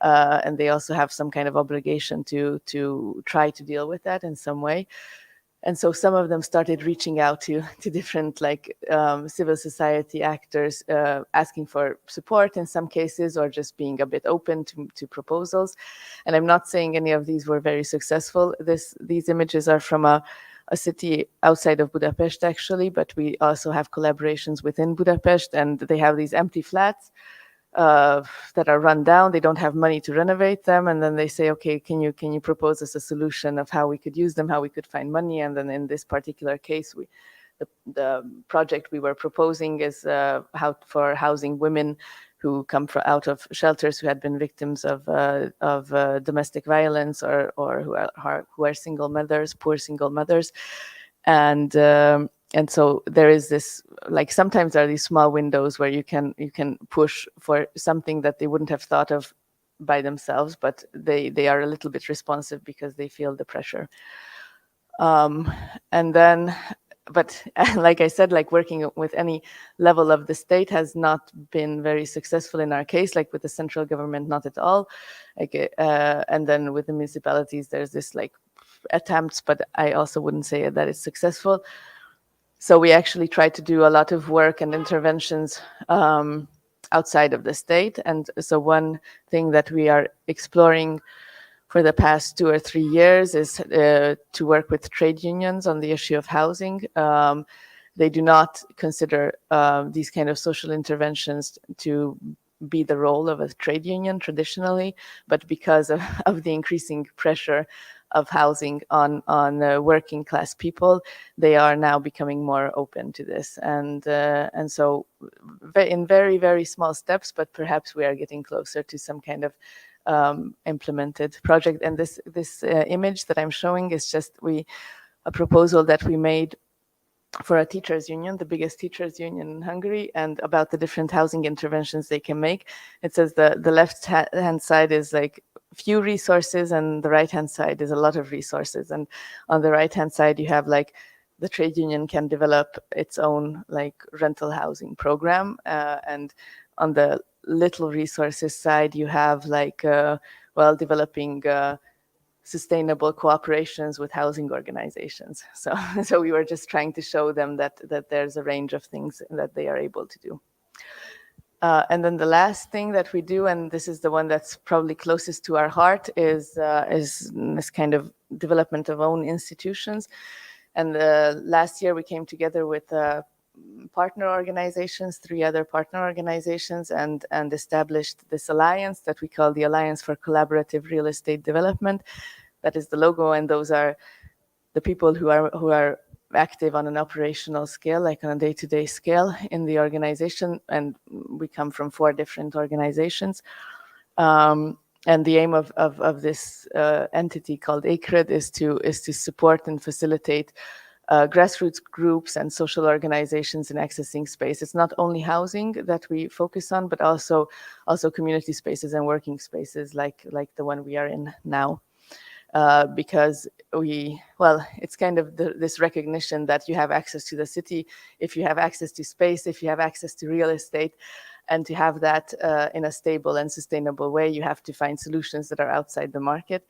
And they also have some kind of obligation to try to deal with that in some way. And so some of them started reaching out to different civil society actors, asking for support in some cases, or just being a bit open to proposals. And I'm not saying any of these were very successful. These images are from a city outside of Budapest, actually, but we also have collaborations within Budapest, and they have these empty flats that are run down. They don't have money to renovate them, and then they say, okay, can you propose us a solution of how we could use them, how we could find money? And then in this particular case, the project we were proposing is how for housing women who come out of shelters, who had been victims of domestic violence, or who are single mothers, poor single mothers. And so there is this, like, sometimes there are these small windows where you can push for something that they wouldn't have thought of by themselves, but they are a little bit responsive because they feel the pressure. And then but like I said, like working with any level of the state has not been very successful in our case, like with the central government, not at all. Like, and then with the municipalities, there's this like attempts, but I also wouldn't say that it's successful. So we actually try to do a lot of work and interventions outside of the state. And so one thing that we are exploring for the past 2 or 3 years is to work with trade unions on the issue of housing. They do not consider these kind of social interventions to be the role of a trade union traditionally, but because of the increasing pressure of housing on working class people, they are now becoming more open to this. And so in very, very small steps, but perhaps we are getting closer to some kind of implemented project. And this image that I'm showing is just a proposal that we made for a teachers union, the biggest teachers union in Hungary, and about the different housing interventions they can make. It says the left hand side is like few resources and the right hand side is a lot of resources. And on the right hand side, you have like the trade union can develop its own like rental housing program. And on the little resources side, you have like, developing sustainable cooperations with housing organizations. So we were just trying to show them that there's a range of things that they are able to do. And then the last thing that we do, and this is the one that's probably closest to our heart, is this kind of development of own institutions. And last year we came together with partner organizations, 3 other partner organizations, and established this alliance that we call the Alliance for Collaborative Real Estate Development. That is the logo, and those are the people who are active on an operational scale, like on a day-to-day scale in the organization. And we come from 4 different organizations. And the aim of this entity called ACRED is to support and facilitate grassroots groups and social organizations in accessing space. It's not only housing that we focus on, but also community spaces and working spaces like the one we are in now. Because it's kind of this recognition that you have access to the city, if you have access to space, if you have access to real estate, and to have that in a stable and sustainable way, you have to find solutions that are outside the market.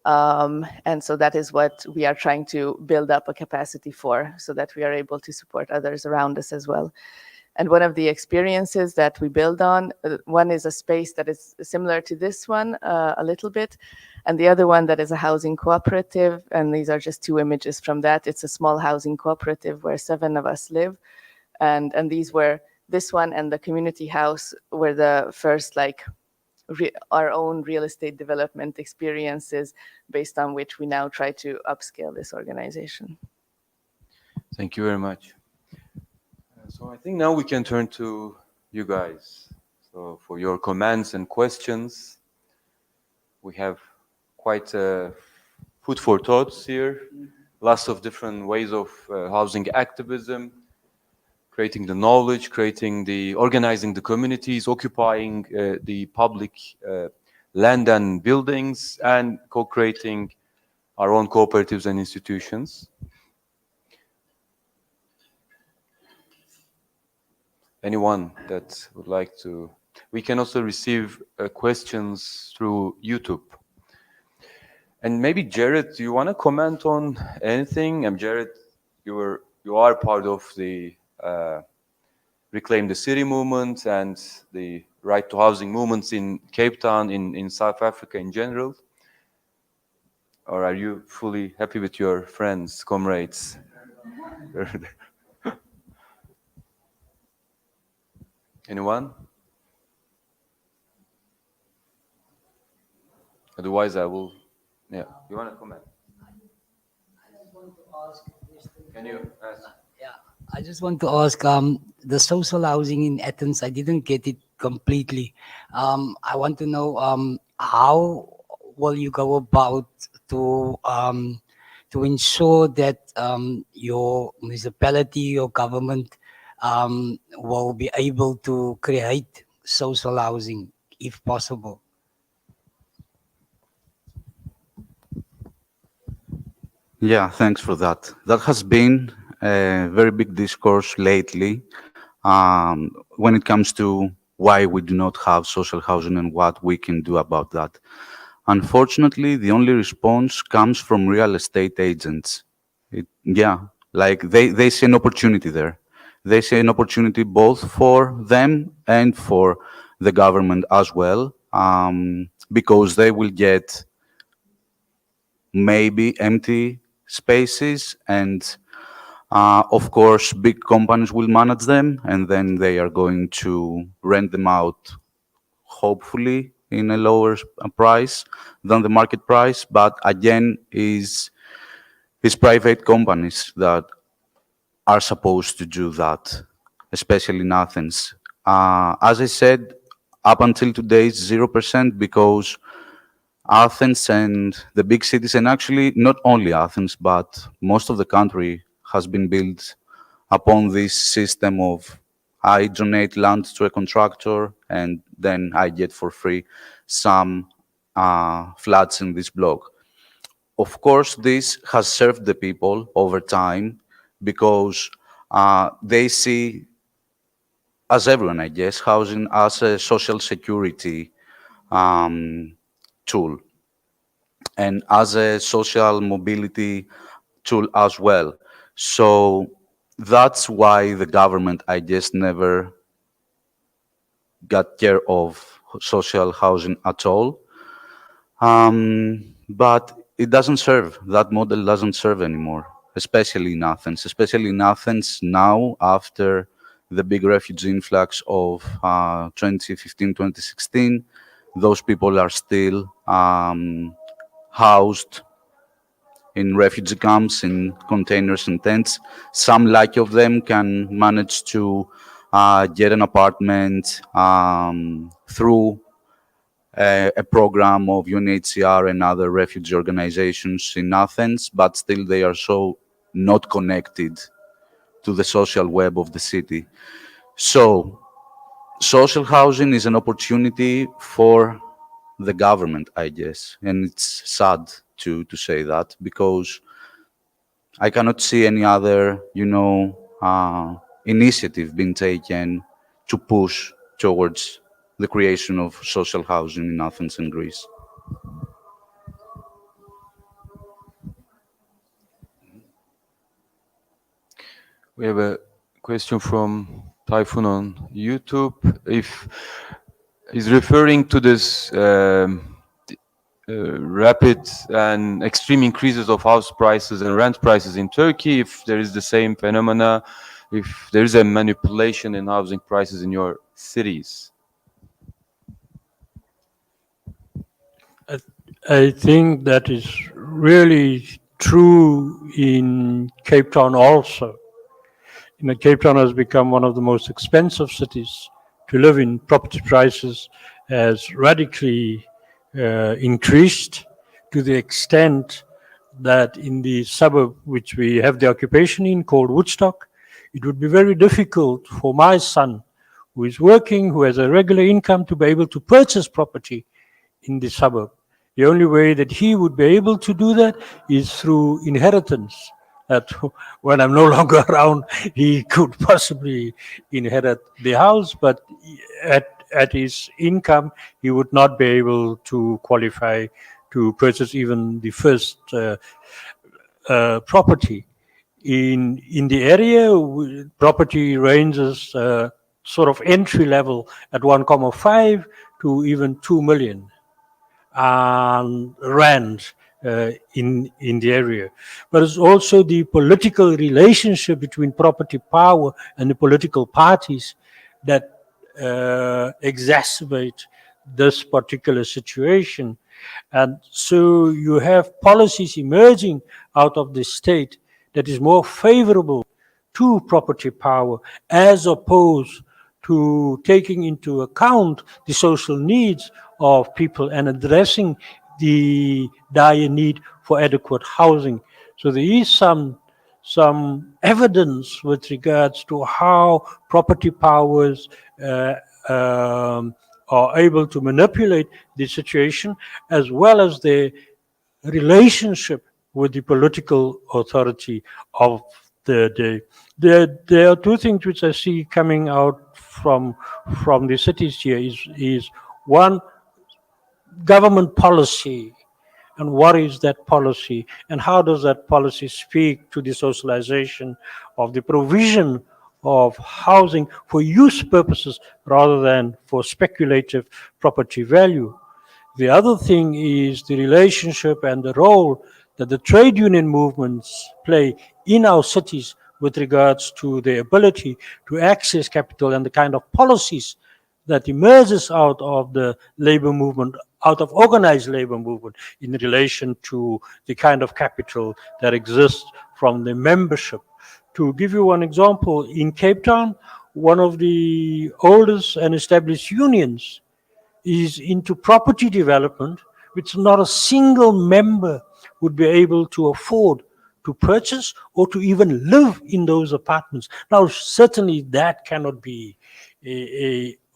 And so that is what we are trying to build up a capacity for, so that we are able to support others around us as well. And one of the experiences that we build on, one is a space that is similar to this one a little bit, and the other one that is a housing cooperative, and these are just 2 images from that. It's a small housing cooperative where 7 of us live, and these were, this one and the community house were the first like our own real estate development experiences, based on which we now try to upscale this organization. Thank you very much. So I think now we can turn to you guys. So for your comments and questions, we have quite food for thoughts here. Lots of different ways of housing activism, creating the knowledge, organizing the communities, occupying the public land and buildings, and co-creating our own cooperatives and institutions. Anyone that would like to? We can also receive questions through YouTube. And maybe Jared, do you want to comment on anything? Jared, you are part of the Reclaim the City movement and the right to housing movements in Cape Town, in South Africa in general. Or are you fully happy with your friends, comrades? Anyone? Otherwise, I will. Yeah, you want to comment? I just want to ask. Can you ask? Yeah, I just want to ask. The social housing in Athens, I didn't get it completely. I want to know how will you go about to ensure that your municipality, your government, will be able to create social housing if possible. Yeah, thanks for that. That has been a very big discourse lately when it comes to why we do not have social housing and what we can do about that. Unfortunately, the only response comes from real estate agents. Like they see an opportunity there. They see an opportunity both for them and for the government as well, because they will get maybe empty spaces, and of course big companies will manage them, and then they are going to rent them out, hopefully in a lower price than the market price. But again, it's private companies that are supposed to do that, especially in Athens. As I said, up until today, it's 0% because Athens and the big cities, and actually not only Athens, but most of the country has been built upon this system of I donate land to a contractor and then I get for free some flats in this block. Of course, this has served the people over time because they see, as everyone, I guess, housing as a social security tool and as a social mobility tool as well. So that's why the government, I guess, never got care of social housing at all. But it doesn't serve, that model doesn't serve anymore, especially in Athens. Especially in Athens now, after the big refugee influx of 2015, 2016, those people are still housed in refugee camps, in containers and tents. Some, like of them, can manage to get an apartment through a program of UNHCR and other refugee organizations in Athens, but still they are so not connected to the social web of the city. So social housing is an opportunity for the government, I guess, and it's sad to say that, because I cannot see any other, initiative being taken to push towards the creation of social housing in Athens and Greece. We have a question from Typhoon on YouTube. If he's referring to this rapid and extreme increases of house prices and rent prices in Turkey, if there is the same phenomena, if there is a manipulation in housing prices in your cities. I think that is really true in Cape Town also. Cape Town has become one of the most expensive cities to live in. Property prices has radically increased to the extent that in the suburb which we have the occupation in, called Woodstock, it would be very difficult for my son, who is working, who has a regular income, to be able to purchase property in the suburb. The only way that he would be able to do that is through inheritance. That when I'm no longer around, he could possibly inherit the house, but at his income, he would not be able to qualify to purchase even the first property. In the area, property ranges sort of entry level at 1.5 to even 2 million rand in the area. But it's also the political relationship between property power and the political parties that exacerbate this particular situation. And so you have policies emerging out of the state that is more favorable to property power, as opposed to taking into account the social needs of people and addressing the dire need for adequate housing. So there is some evidence with regards to how property powers are able to manipulate the situation, as well as the relationship with the political authority of the day. There are two things which I see coming out from the cities here is one, government policy, and what is that policy, and how does that policy speak to the socialization of the provision of housing for use purposes rather than for speculative property value. The other thing is the relationship and the role that the trade union movements play in our cities with regards to their ability to access capital and the kind of policies that emerges out of the labor movement, out of organized labor movement, in relation to the kind of capital that exists from the membership. To give you one example, in Cape Town, one of the oldest and established unions is into property development, which not a single member would be able to afford to purchase or to even live in those apartments. Now, certainly that cannot be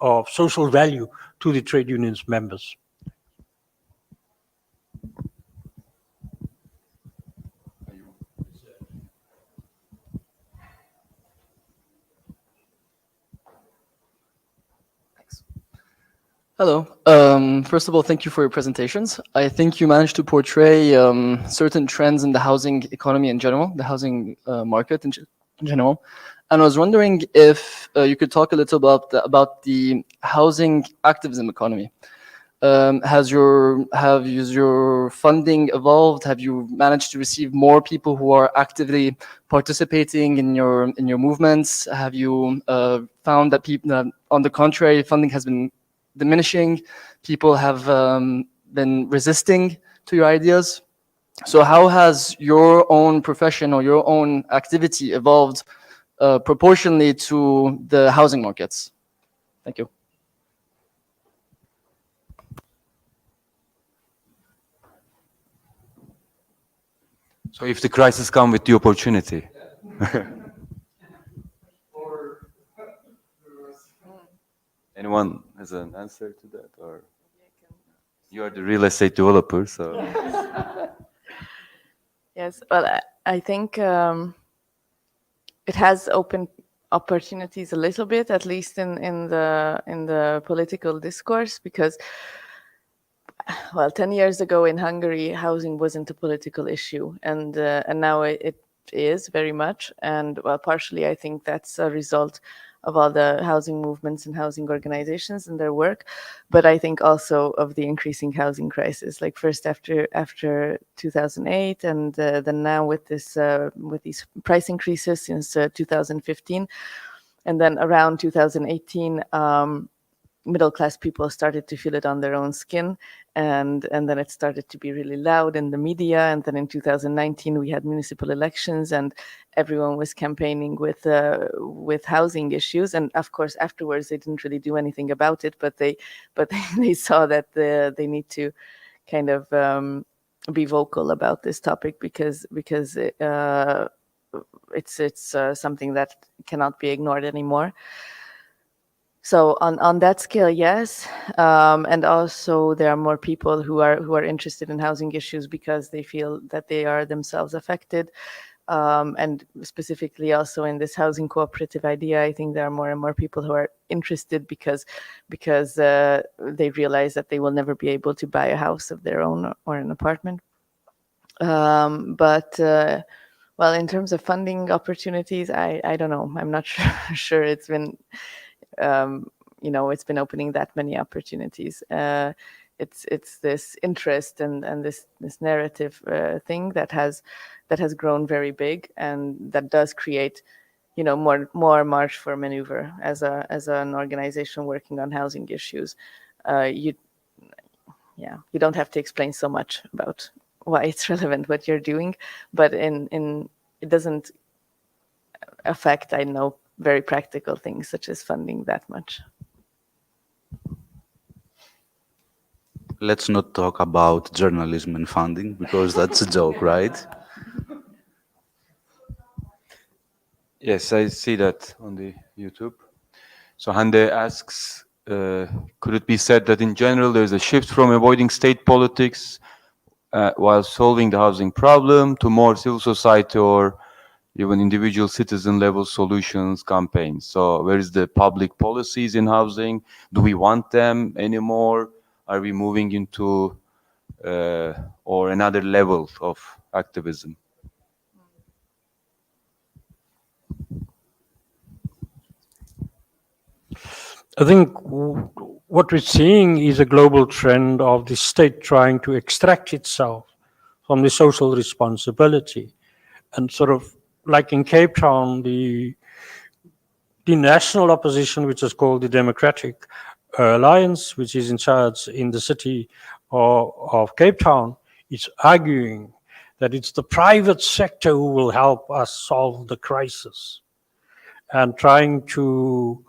of social value to the trade unions members. Hello. First of all, thank you for your presentations. I think you managed to portray certain trends in the housing economy in general, the housing market in general. And I was wondering if you could talk a little about the housing activism economy. Has your funding evolved? Have you managed to receive more people who are actively participating in your movements? Have you found that people, on the contrary, funding has been diminishing, people have been resisting to your ideas? So how has your own profession or your own activity evolved proportionally to the housing markets? Thank you. So if the crisis comes with the opportunity. Anyone has an answer to that, or you are the real estate developer, so. Yes, well, I think it has opened opportunities a little bit, at least in the political discourse, because, well, 10 years ago in Hungary, housing wasn't a political issue, and now it is very much, and well, partially I think that's a result of all the housing movements and housing organizations and their work, but I think also of the increasing housing crisis. Like first after 2008, and then now with these price increases since 2015, and then around 2018. Middle class people started to feel it on their own skin, and then it started to be really loud in the media. And then in 2019 we had municipal elections, and everyone was campaigning with housing issues. And of course, afterwards they didn't really do anything about it, but they saw that they need to kind of be vocal about this topic because it's something that cannot be ignored anymore. So on that scale, yes, and also there are more people who are interested in housing issues because they feel that they are themselves affected, and specifically also in this housing cooperative idea, I think there are more and more people who are interested because they realize that they will never be able to buy a house of their own or an apartment. But well, in terms of funding opportunities, I don't know. I'm not sure it's been. It's been opening that many opportunities. It's this interest and this narrative thing that has grown very big, and that does create, more margin for maneuver as an organization working on housing issues. You don't have to explain so much about why it's relevant what you're doing, but in it doesn't affect, I know, very practical things such as funding that much. Let's not talk about journalism and funding, because that's a joke, right? Yes, I see that on the YouTube. So Hande asks, could it be said that in general there's a shift from avoiding state politics while solving the housing problem to more civil society or even individual citizen level solutions campaigns. So where is the public policies in housing? Do we want them anymore? Are we moving into or another level of activism? I think what we're seeing is a global trend of the state trying to extract itself from the social responsibility. And sort of like in Cape Town, the national opposition, which is called the Democratic Alliance, which is in charge in the city of Cape Town, is arguing that it's the private sector who will help us solve the crisis, and trying to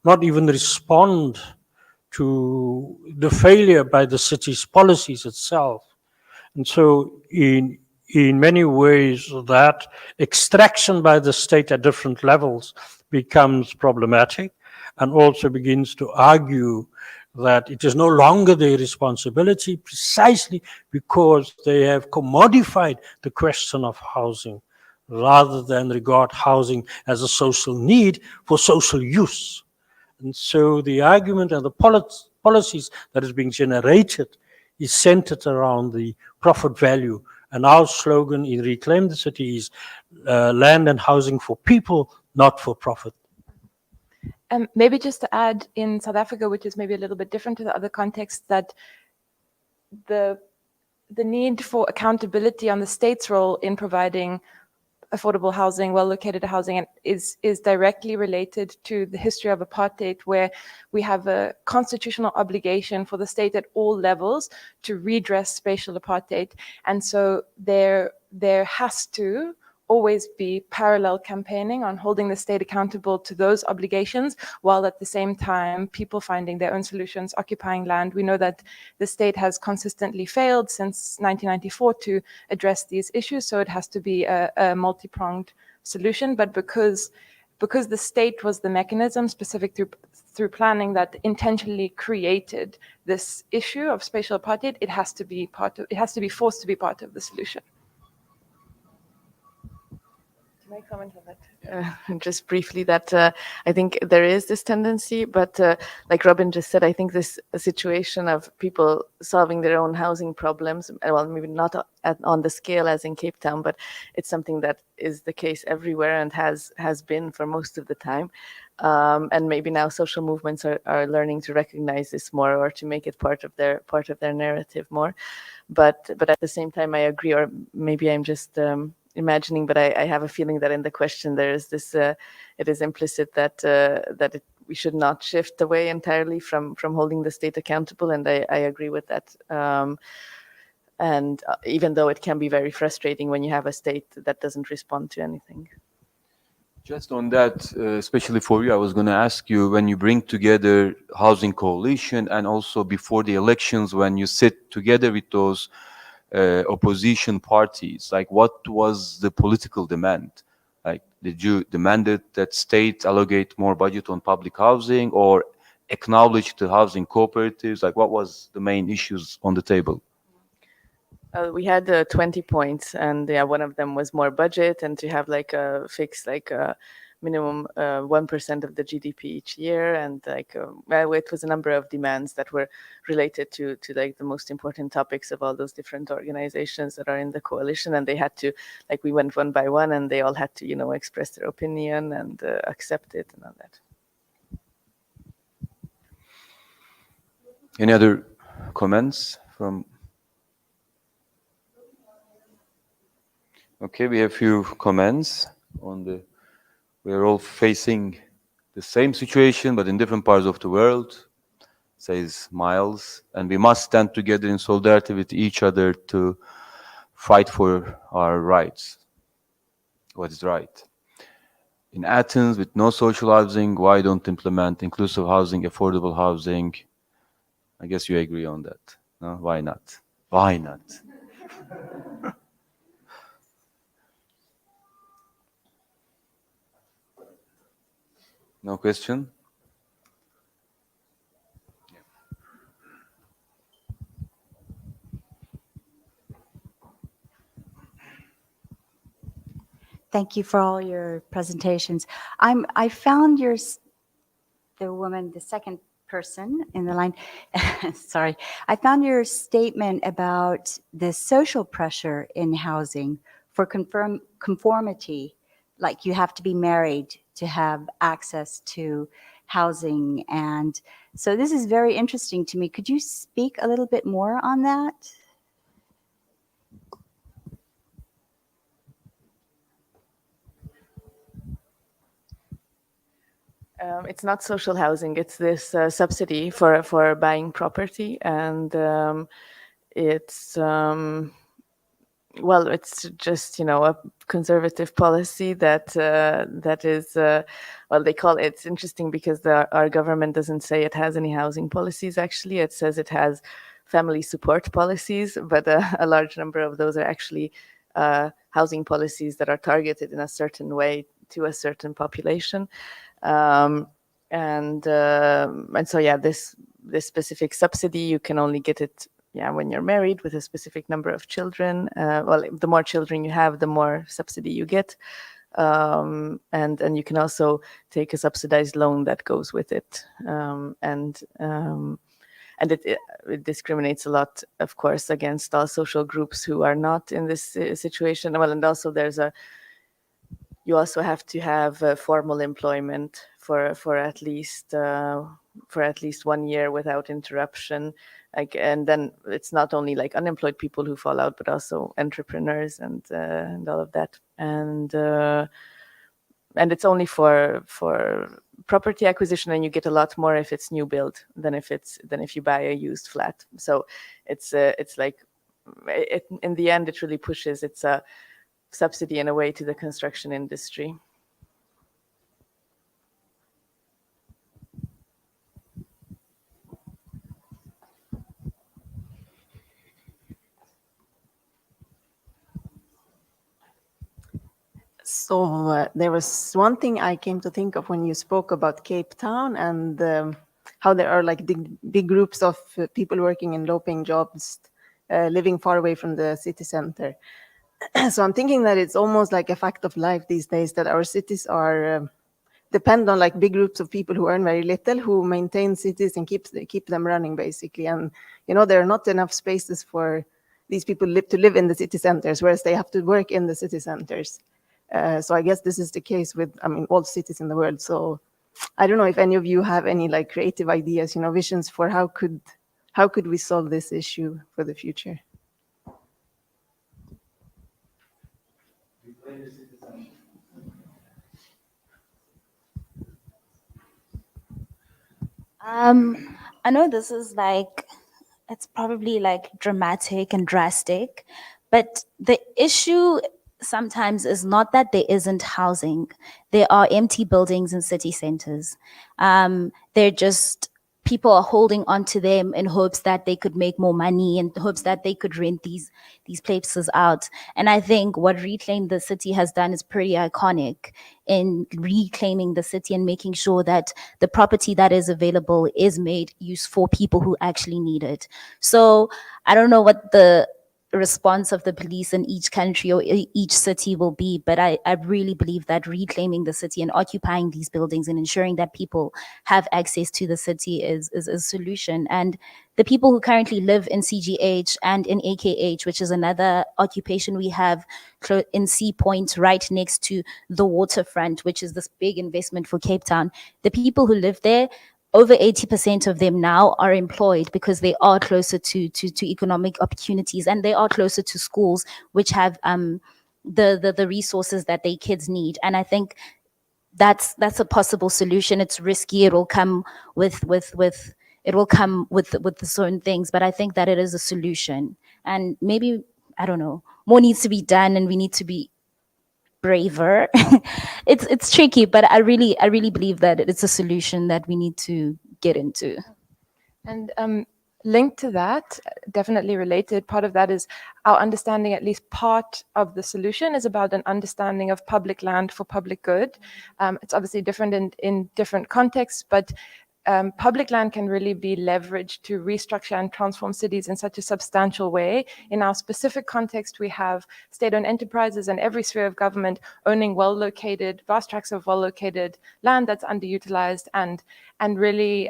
not even respond to the failure by the city's policies itself. And so in many ways, that extraction by the state at different levels becomes problematic, and also begins to argue that it is no longer their responsibility, precisely because they have commodified the question of housing, rather than regard housing as a social need for social use. And so the argument and the policies that is being generated is centered around the profit value. And our slogan in Reclaim the City is land and housing for people, not for profit. Maybe just to add, in South Africa, which is maybe a little bit different to the other contexts, that the need for accountability on the state's role in providing affordable housing, well-located housing, is directly related to the history of apartheid, where we have a constitutional obligation for the state at all levels to redress spatial apartheid. And so there has to always be parallel campaigning on holding the state accountable to those obligations, while at the same time people finding their own solutions, occupying land. We know that the state has consistently failed since 1994 to address these issues, so it has to be a multi-pronged solution. But because the state was the mechanism specific through planning that intentionally created this issue of spatial apartheid, it has to be forced to be part of the solution. Can I comment on that? Just briefly, that I think there is this tendency, but like Robyn just said, I think this situation of people solving their own housing problems, well, maybe not on the scale as in Cape Town, but it's something that is the case everywhere and has been for most of the time. And maybe now social movements are learning to recognize this more, or to make it part of their narrative more. But at the same time, I agree, or maybe I'm just imagining, but I have a feeling that in the question there is this, it is implicit that we should not shift away entirely from holding the state accountable, and I agree with that. And even though it can be very frustrating when you have a state that doesn't respond to anything. Just on that, especially for you, I was going to ask you, when you bring together housing coalition, and also before the elections, when you sit together with those opposition parties, like what was the political demand? Like, did you demanded that state allocate more budget on public housing, or acknowledge the housing cooperatives? Like, what was the main issues on the table? We had 20 points, and yeah, one of them was more budget, and to have like a fixed, like a minimum 1% of the GDP each year, and like well, it was a number of demands that were related to like the most important topics of all those different organizations that are in the coalition, and they had to, like, we went one by one, and they all had to, you know, express their opinion and accept it and all that. Any other comments from? Okay, we have a few comments on the. We are all facing the same situation, but in different parts of the world, says Miles, and we must stand together in solidarity with each other to fight for our rights. What is right? In Athens, with no social housing, why don't implement inclusive housing, affordable housing? I guess you agree on that. No? Why not? Why not? No question? Thank you for all your presentations. I found the second person in the line, sorry. I found your statement about the social pressure in housing for conformity, like you have to be married to have access to housing. And so this is very interesting to me. Could you speak a little bit more on that? It's not social housing. It's this subsidy for buying property, and it's well, it's just a conservative policy that is well, they call it. It's interesting because our government doesn't say it has any housing policies. Actually, it says it has family support policies, but a large number of those are actually housing policies that are targeted in a certain way to a certain population. And so yeah, this specific subsidy, you can only get it when you're married with a specific number of children. Well, the more children you have, the more subsidy you get, and you can also take a subsidized loan that goes with it, and it discriminates a lot, of course, against all social groups who are not in this situation. Well, and also you also have to have formal employment for at least 1 year without interruption. And then it's not only like unemployed people who fall out, but also entrepreneurs and all of that. And it's only for property acquisition, and you get a lot more if it's new build than if you buy a used flat. So it's like in the end, it really pushes. It's a subsidy in a way to the construction industry. So there was one thing I came to think of when you spoke about Cape Town and how there are like big groups of people working in low-paying jobs living far away from the city center. So I'm thinking that it's almost like a fact of life these days that our cities are depend on like big groups of people who earn very little, who maintain cities and keep them running basically. And there are not enough spaces for these people to live in the city centers, whereas they have to work in the city centers. So I guess this is the case with all cities in the world. So I don't know if any of you have any like creative ideas, visions for how could we solve this issue for the future. I know this is it's probably dramatic and drastic, but the issue sometimes is not that there isn't housing. There are empty buildings in city centers. They're just, people are holding on to them in hopes that they could make more money, in hopes that they could rent these places out. And I think what Reclaim the City has done is pretty iconic in reclaiming the city and making sure that the property that is available is made use for people who actually need it. So I don't know what the response of the police in each country or each city will be, but I really believe that reclaiming the city and occupying these buildings and ensuring that people have access to the city is a solution. And the people who currently live in CGH and in AKH, which is another occupation we have in Sea Point right next to the waterfront, which is this big investment for Cape Town, the people who live there, over 80% of them now are employed because they are closer to economic opportunities, and they are closer to schools, which have the resources that their kids need. And I think that's a possible solution. It's risky. It will come with certain things, but I think that it is a solution. And maybe, I don't know, more needs to be done, and we need to be braver. It's tricky, but I really believe that it's a solution that we need to get into. And linked to that, definitely related, part of that is our understanding, at least part of the solution is about an understanding of public land for public good. It's obviously different in different contexts, but public land can really be leveraged to restructure and transform cities in such a substantial way. In our specific context, we have state-owned enterprises and every sphere of government owning well-located, vast tracts of well-located land that's underutilized, and really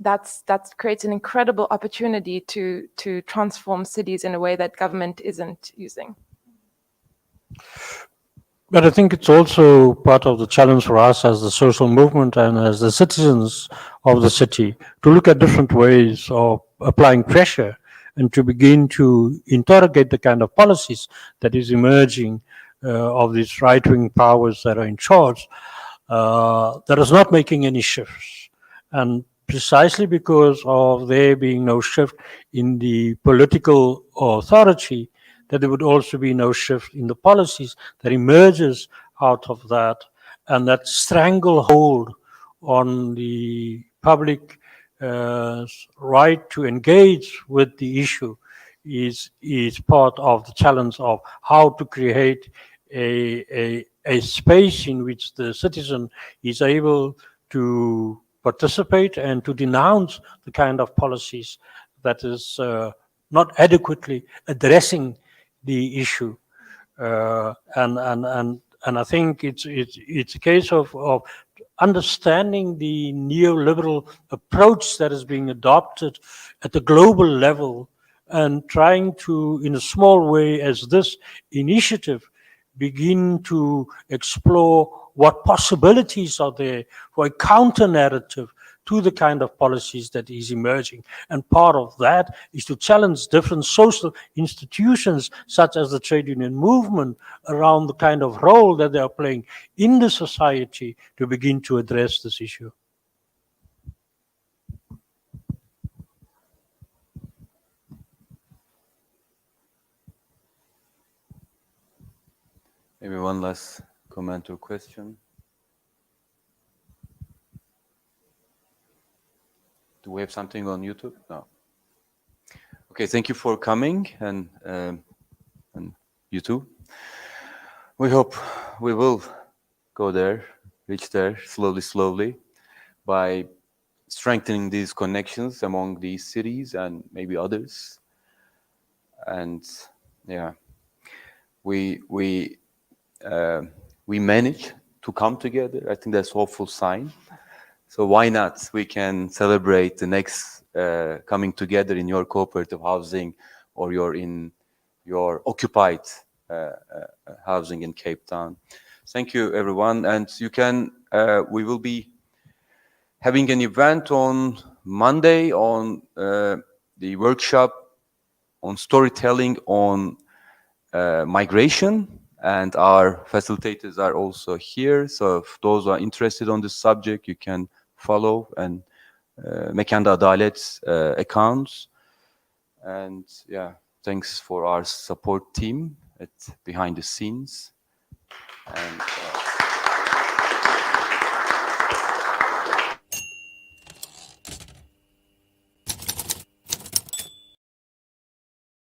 that creates an incredible opportunity to transform cities in a way that government isn't using. But I think it's also part of the challenge for us as the social movement and as the citizens of the city to look at different ways of applying pressure and to begin to interrogate the kind of policies that is emerging of these right-wing powers that are in charge that is not making any shifts. And precisely because of there being no shift in the political authority, that there would also be no shift in the policies that emerges out of that, and that stranglehold on the public right to engage with the issue is part of the challenge of how to create a space in which the citizen is able to participate and to denounce the kind of policies that is not adequately addressing the issue, and I think it's a case of understanding the neoliberal approach that is being adopted at the global level, and trying to, in a small way, as this initiative, begin to explore what possibilities are there for a counter narrative to the kind of policies that is emerging. And part of that is to challenge different social institutions, such as the trade union movement, around the kind of role that they are playing in the society to begin to address this issue. Maybe one last comment or question. Do we have something on YouTube? No. Okay, thank you for coming, and you too. We hope we will go there, reach there slowly, by strengthening these connections among these cities and maybe others. And yeah, we manage to come together. I think that's a hopeful sign. So why not? We can celebrate the next coming together in your cooperative housing, or your occupied housing in Cape Town. Thank you, everyone. And you can, we will be having an event on Monday on the workshop on storytelling on migration, and our facilitators are also here. So if those are interested on this subject, you can follow and Mekanda Adalet's accounts. And yeah, thanks for our support team at behind the scenes. And